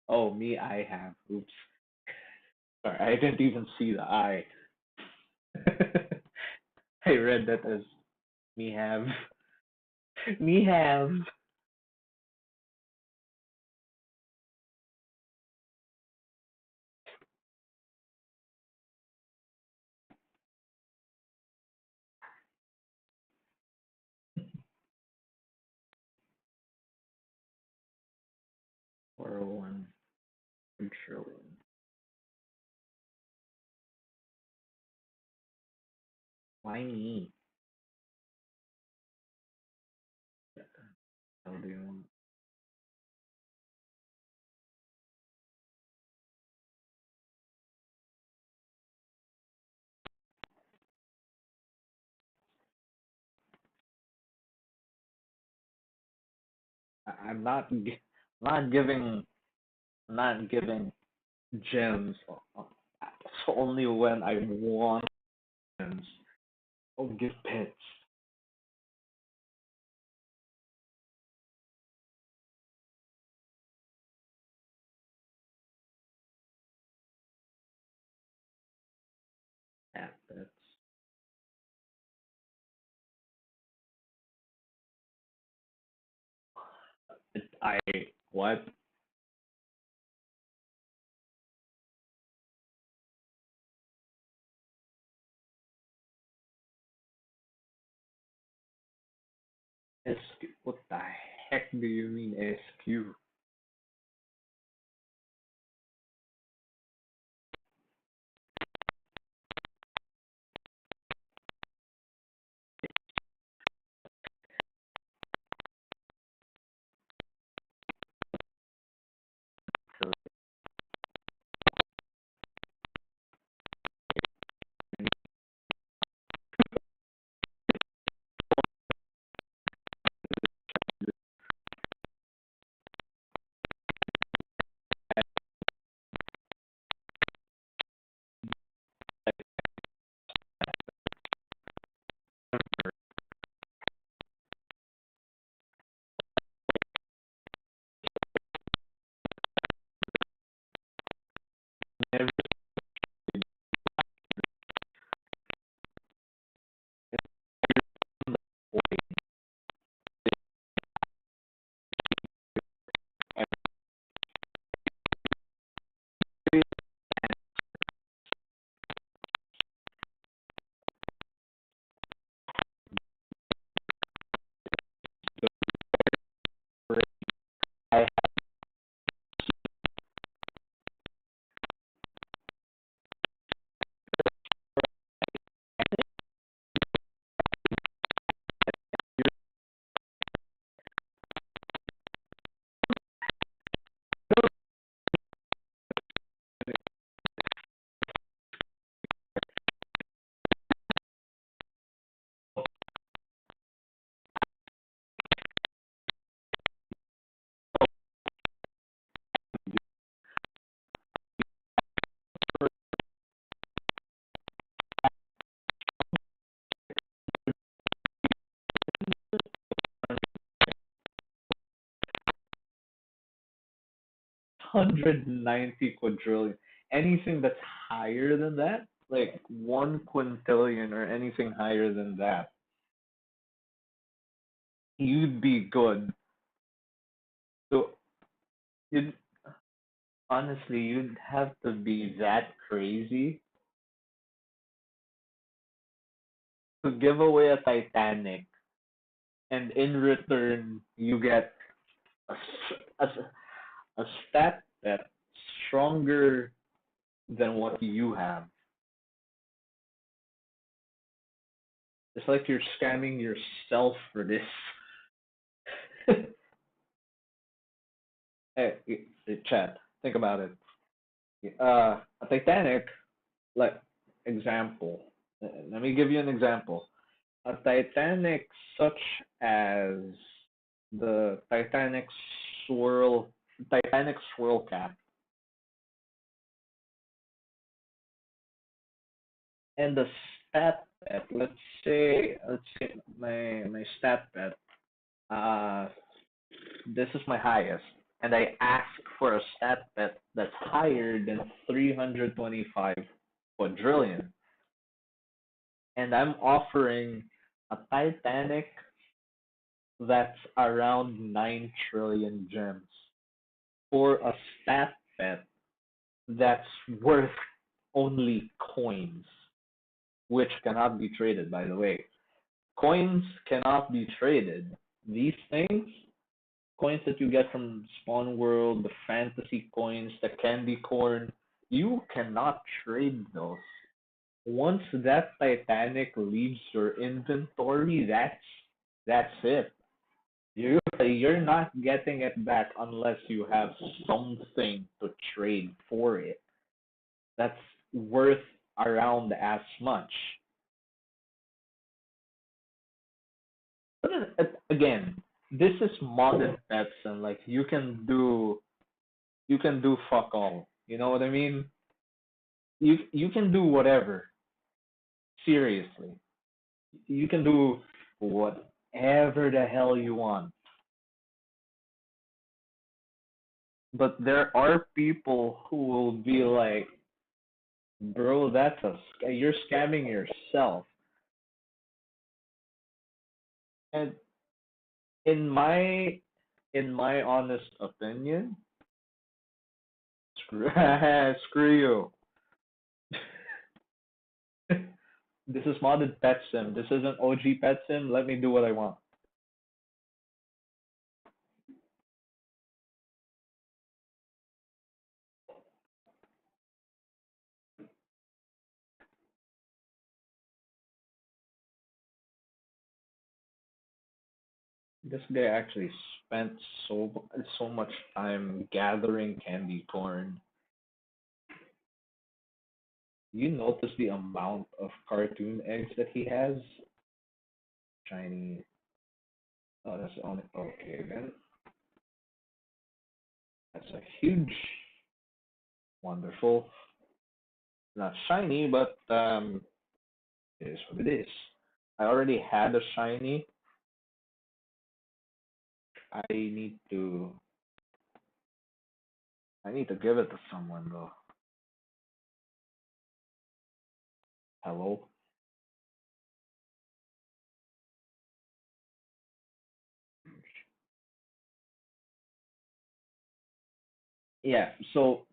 Oh, me I have. Oops. Sorry, I didn't even see the I. I read that as me have. Me have. Or one. I'm sure. Why me? How do you want? I'm not giving not giving gems. It's only when I want gems. I'll give pets. Yeah, pets. I what? SQ? What the heck do you mean SQ? 190 quadrillion. Anything that's higher than that, like 1 quintillion or anything higher than that, you'd be good. So you'd honestly, you'd have to be that crazy to give away a Titanic, and in return you get a, a stat that's stronger than what you have. It's like you're scamming yourself for this. Hey, Chad, think about it. A Titanic, like example. Let me give you an example. A Titanic such as the Titanic swirl cap, and the stat bet. Let's say my stat bet. Uh, this is my highest, and I ask for a stat bet that's higher than 325 quadrillion, and I'm offering a Titanic that's around 9 trillion gems for a stat bet that's worth only coins, which cannot be traded, by the way. Coins cannot be traded. These things, coins that you get from Spawn World, the fantasy coins, the candy corn, you cannot trade those. once that Titanic leaves your inventory, that's it. You're not getting it back unless you have something to trade for it that's worth around as much. But again, this is modded pets and like you can do fuck all. You know what I mean? You can do whatever. Seriously. You can do whatever the hell you want. But there are people who will be like, bro, you're scamming yourself. And in my in my honest opinion, screw screw you. This is modded pet sim. This isn't OG pet sim. Let me do what I want. This guy actually spent so much time gathering candy corn. You notice the amount of cartoon eggs that he has? Shiny. Oh, that's on it. Okay, then. That's a huge, wonderful. Not shiny, but it is what it is. I already had a shiny. I need to. I need to give it to someone though. Hello. Yeah. So,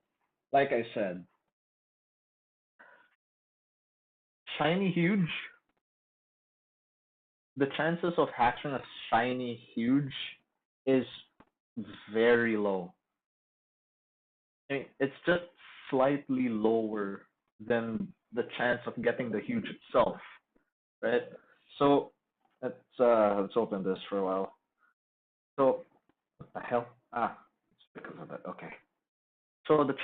like I said, shiny huge. The chances of hatching a shiny huge is very low. I mean, it's just slightly lower than the chance of getting the huge itself, right? So let's open this for a while. So what the hell? It's because of that. Okay. So the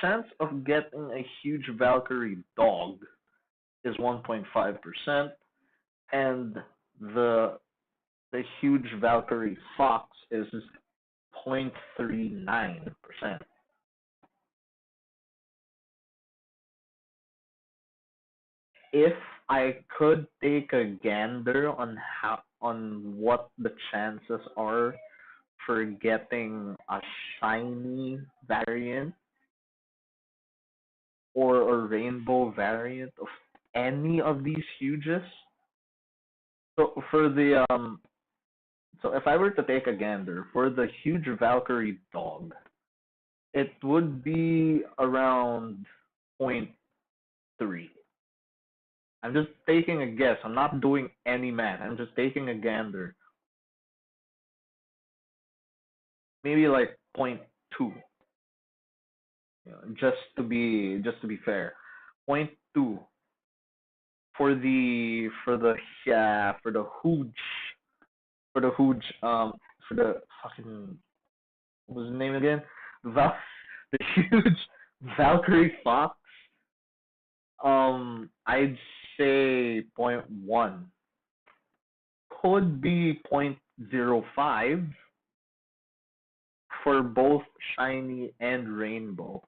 chance of getting a huge Valkyrie dog is 1.5%, and the the huge Valkyrie fox is 0.39%. If I could take a gander on what the chances are for getting a shiny variant or a rainbow variant of any of these huges. So for the so if I were to take a gander for the huge Valkyrie dog, it would be around point 0.3. I'm just taking a guess. I'm not doing any math. I'm just taking a gander. Maybe like point 0.2, just to be fair. Point 0.2 for the huge for the huge for the fucking what was the name again? Val the huge Valkyrie Fox. I'd say point 0.1. Could be 0.05 for both shiny and rainbow.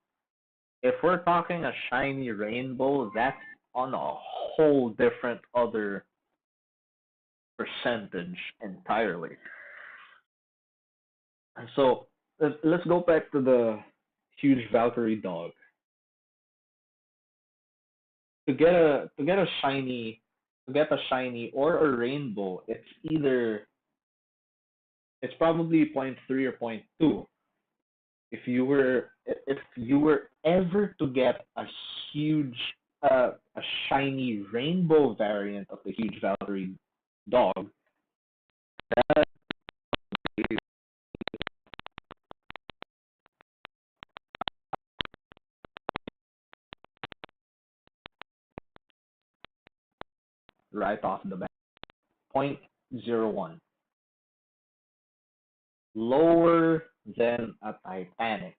If we're talking a shiny rainbow, that's on a whole different other percentage entirely. So let's go back to the huge Valkyrie dog. To get a shiny or a rainbow, it's probably point 0.3 or point 0.2. If you were ever to get huge a shiny rainbow variant of the huge Valkyrie dog, that right off the bat. 0.01. Lower than a Titanic,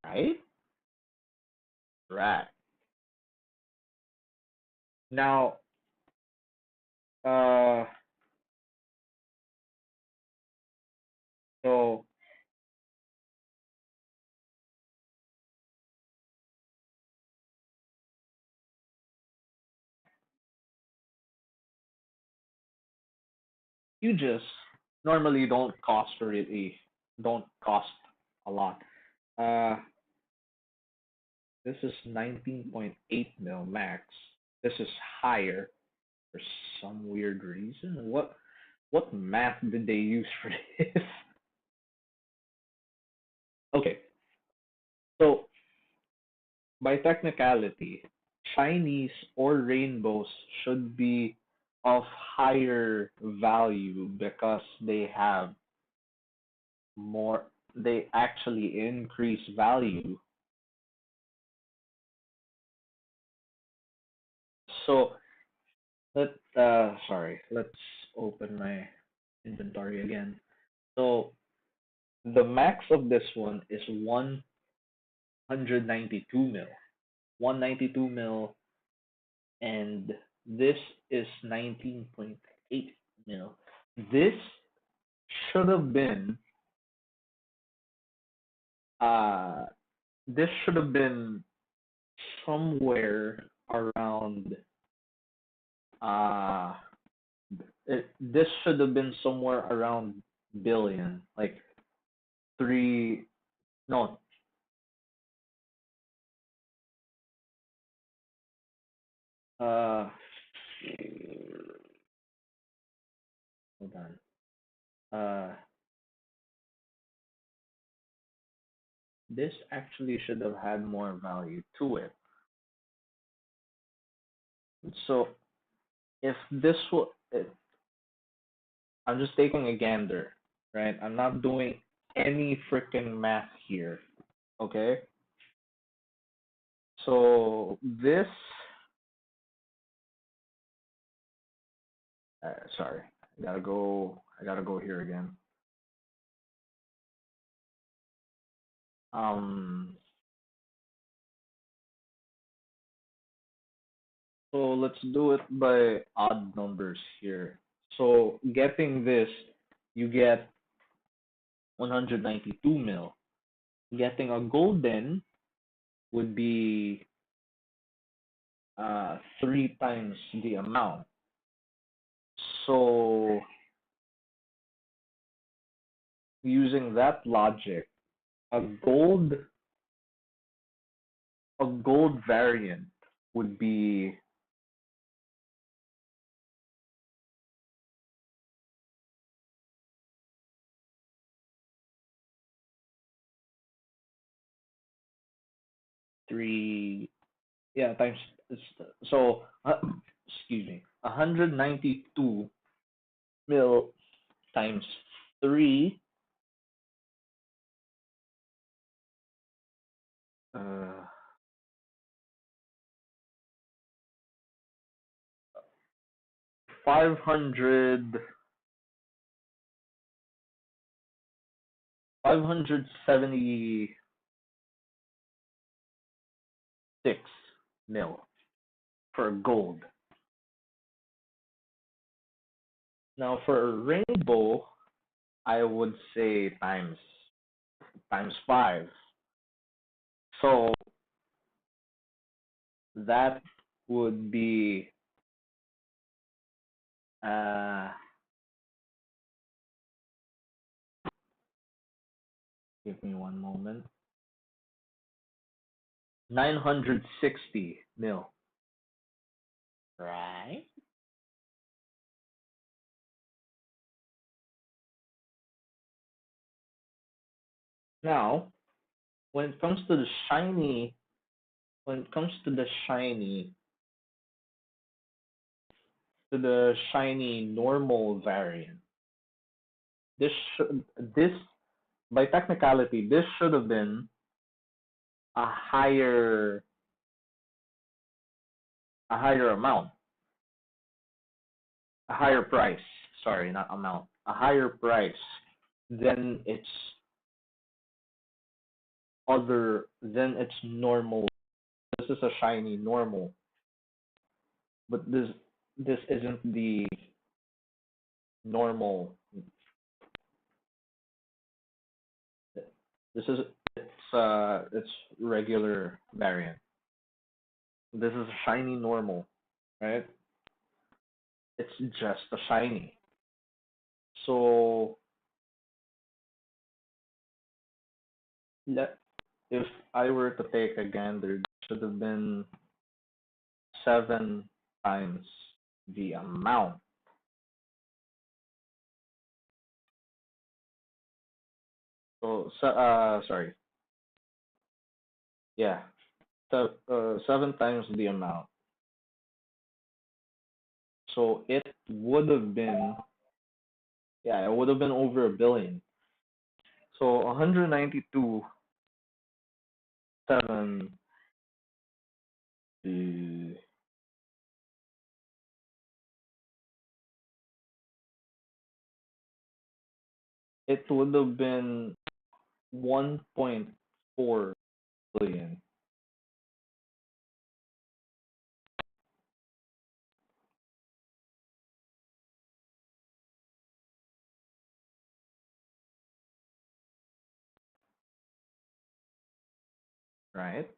right? Right. Now, uh, so you just normally don't cost a lot. Uh, this is 19.8 mil max. This is higher for some weird reason. What math did they use for this? Okay, so by technicality, Chinese or rainbows should be of higher value because they have more, they actually increase value. So let's open my inventory again. So the max of this one is 192 mil. 192 mil, and this is 19.8 mil. This should have been uh this should have been somewhere around uh this should have been somewhere around billion, like three, no, uh hold on. This actually should have had more value to it. So if this was, I'm just taking a gander, right? I'm not doing any freaking math here, okay? So this, sorry, I gotta go here again. Um, so let's do it by odd numbers here. So getting this, you get 192 mil. Getting a golden would be three times the amount. So using that logic, a gold a gold variant would be 3, yeah, times, so excuse me, 192 mil times 3, uh 500 576 mil for gold. Now for a rainbow, I would say times 5. So that would be uh give me one moment. 960 mil, right? Now, when it comes to the shiny, when it comes to the shiny normal variant, this by technicality this should have been a higher a higher amount, a higher price. Sorry, not amount. A higher price than its normal. This is a shiny normal, but this isn't the normal. This is it's regular variant. This is a shiny normal, right? It's just a shiny. So if I were to take a gander, it should have been 7 times the amount. Sorry, yeah, 7 times the amount. So it would have been, yeah, it would have been over a billion. So 192 7, uh, it would have been 1.4 billion, right?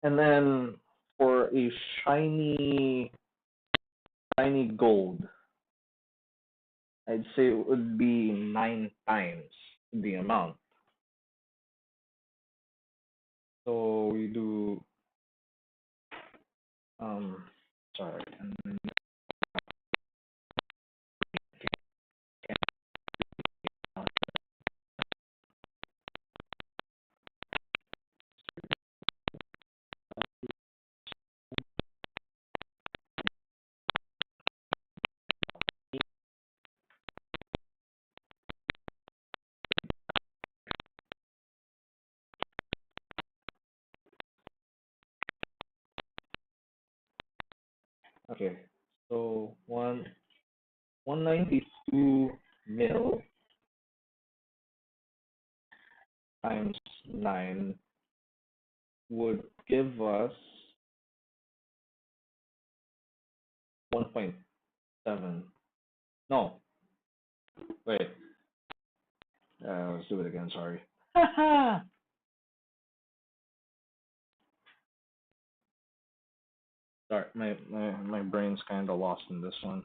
And then for a shiny shiny gold, I'd say it would be 9 times the amount. So we do um sorry. Okay. So 192 mil times 9 would give us 1.7. No, wait. Let's do it again. Sorry. Sorry, my brain's kind of lost in this one.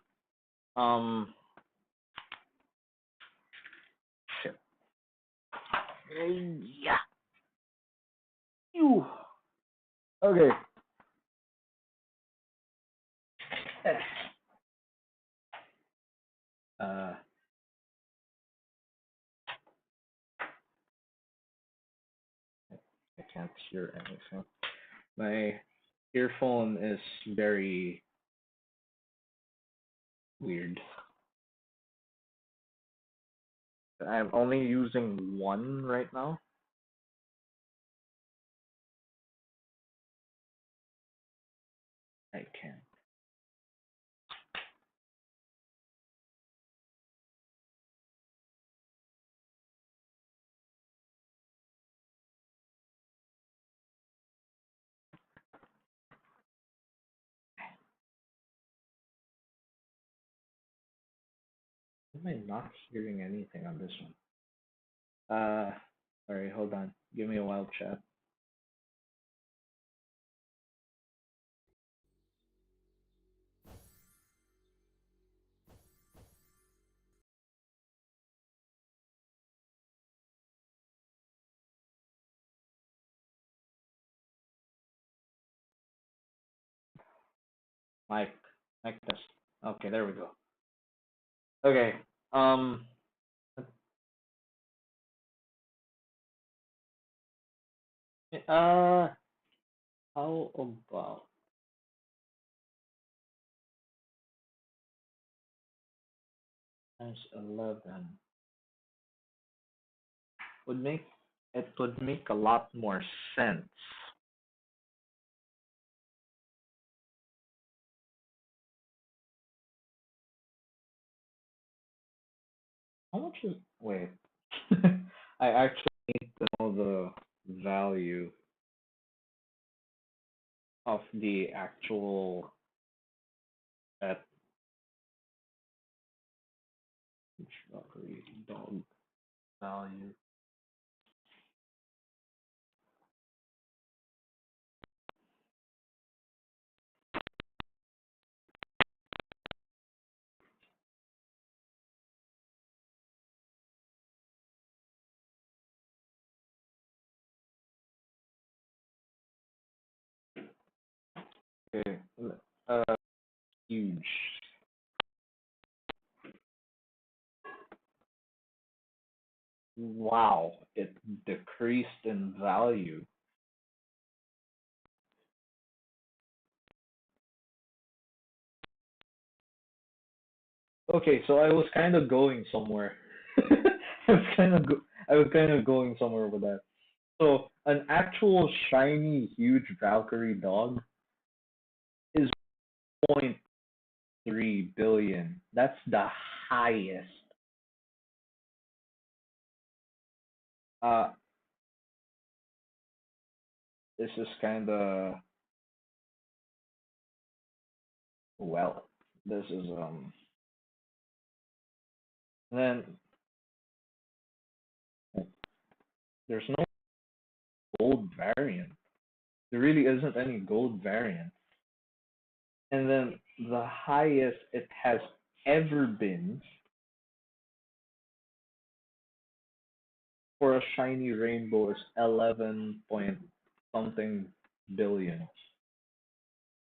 Um, shit. Yeah. Ew. Okay. Uh, I can't hear anything. My earphone is very weird. I'm only using one right now. I can't. Am I not hearing anything on this one? Sorry, hold on. Give me a while, chat. Mike, Mike test. Okay, there we go. Okay. Uh, how about times 11? Would make it would make a lot more sense How much is? Wait. I actually need to know the value of the actual pet dog value. Okay. Uh, huge. Wow, it decreased in value. Okay, so I was kind of going somewhere. I was kind of going somewhere with that. So an actual shiny, huge Valkyrie dog is 0.3 billion. That's the highest. Uh, this is kind of well. This is then there's no gold variant. There really isn't any gold variant. And then the highest it has ever been for a shiny rainbow is 11 point something billion.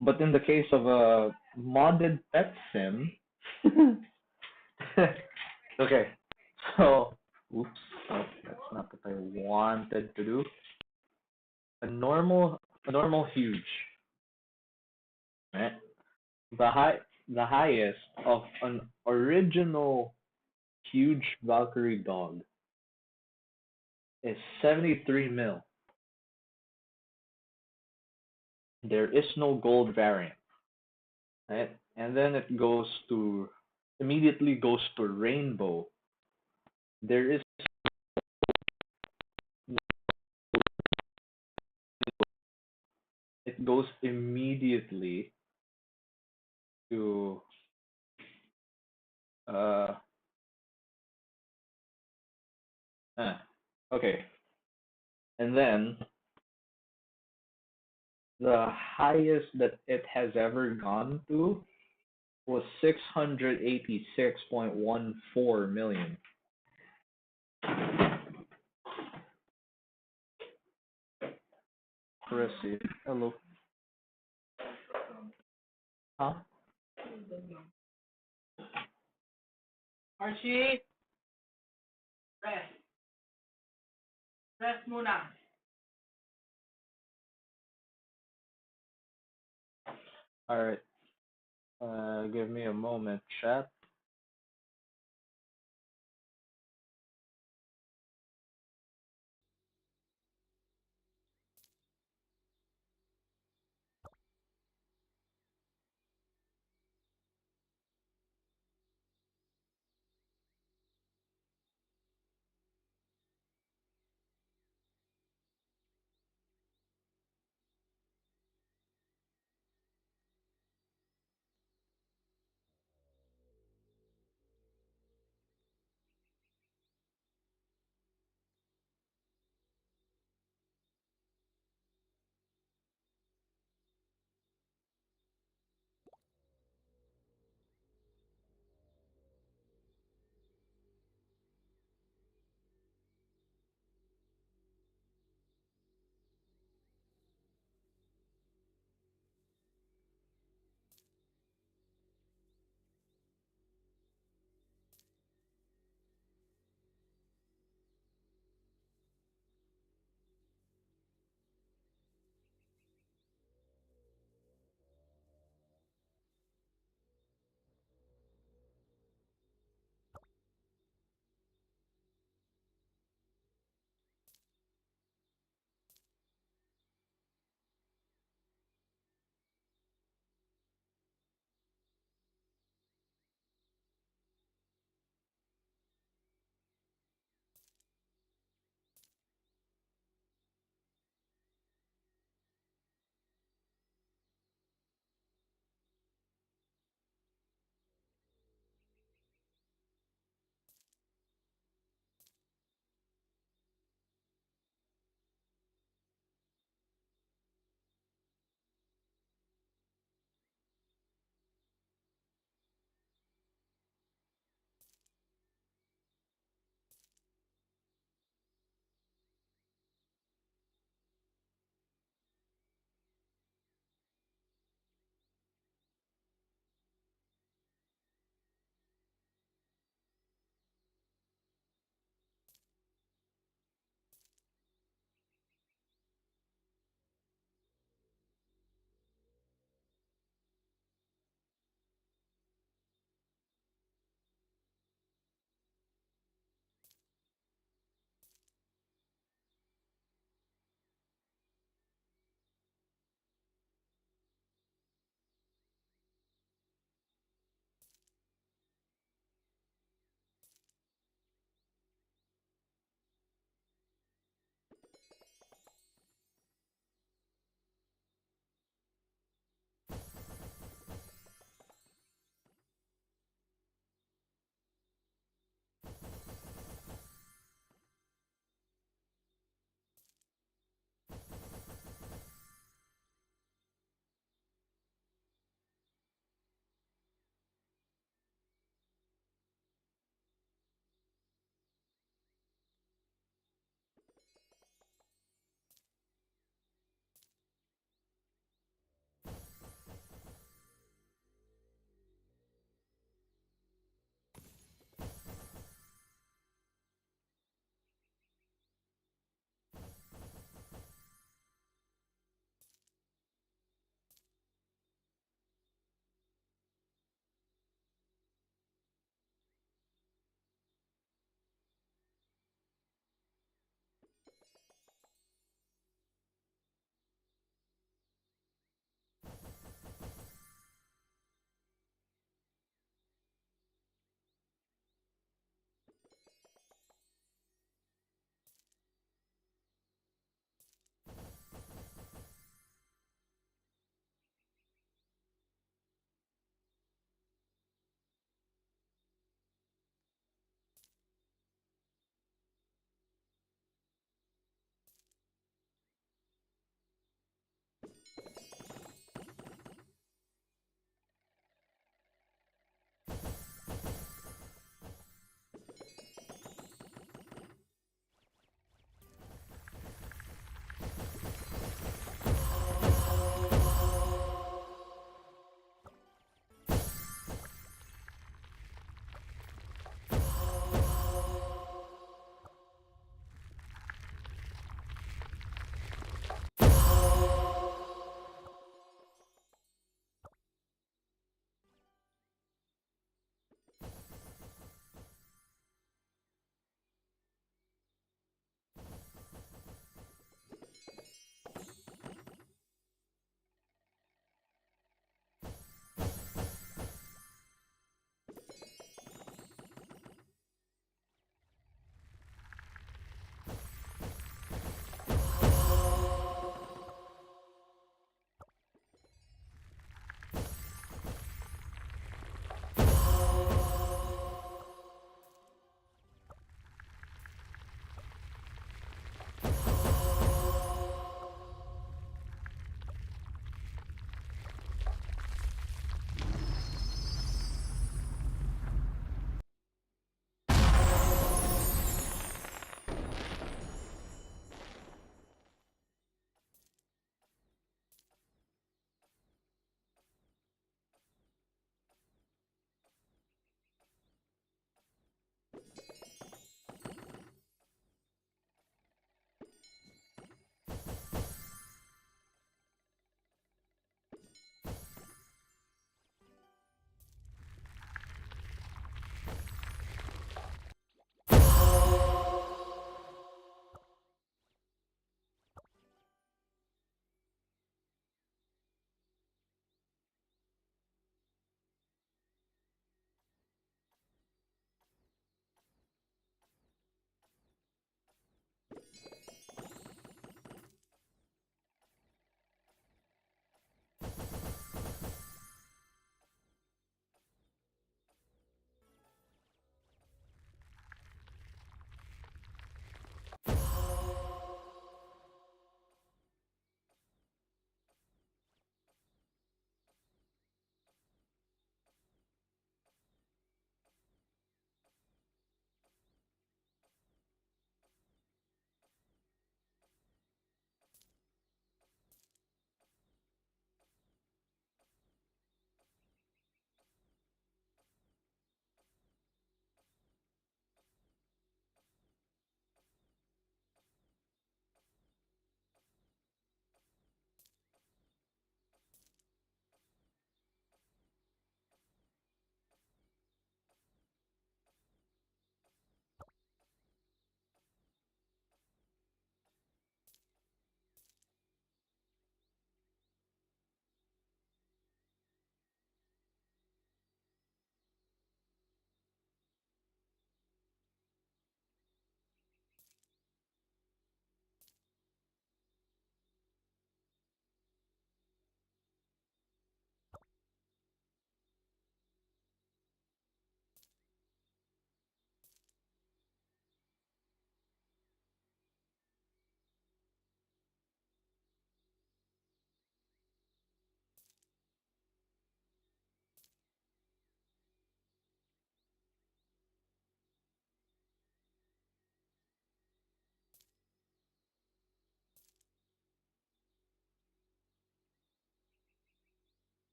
But in the case of a modded pet sim, okay, so oops, oh, that's not what I wanted to do. A normal, a normal huge, right? The high, the highest of an original huge Valkyrie dog is 73 mil. There is no gold variant, right? And then it goes to immediately goes to rainbow. There is it goes immediately to uh, uh okay, and then the highest that it has ever gone to was 686.14 million. Proceed. Hello. Huh? Archie, rest. Rest muna. All right. Give me a moment, chat.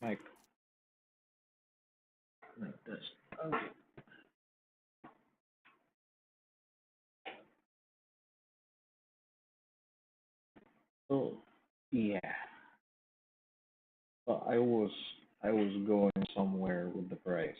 Like this. Okay. So yeah. Well, I was going somewhere with the price.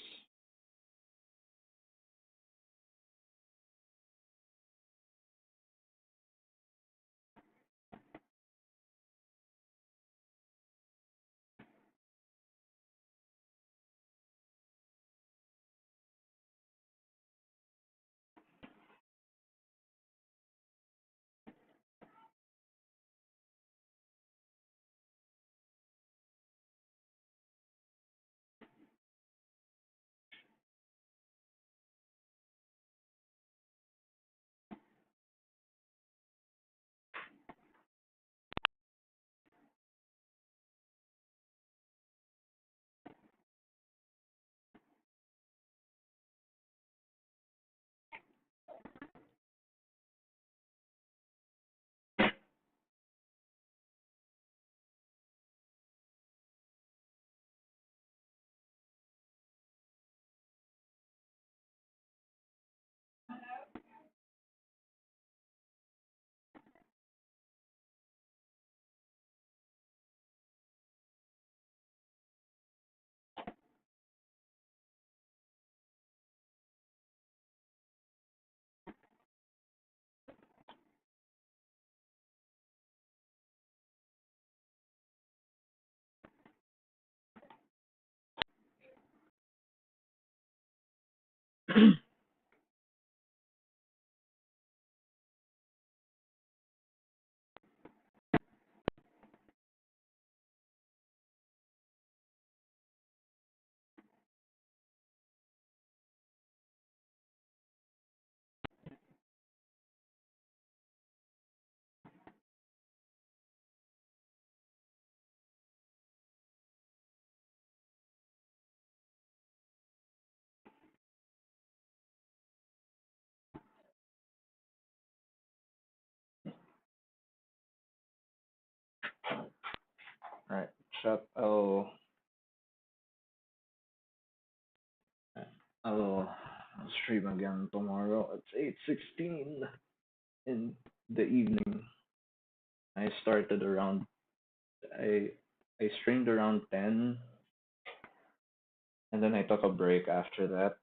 Alright, chat. I'll stream again tomorrow. It's 8:16 in the evening. I started around I I streamed around 10, and then I took a break after that,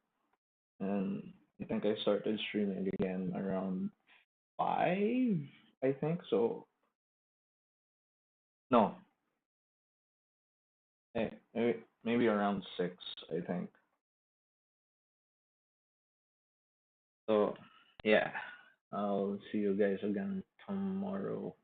and I think I started streaming again around 5. I think so. No, maybe around 6. I think so. Yeah, I'll see you guys again tomorrow.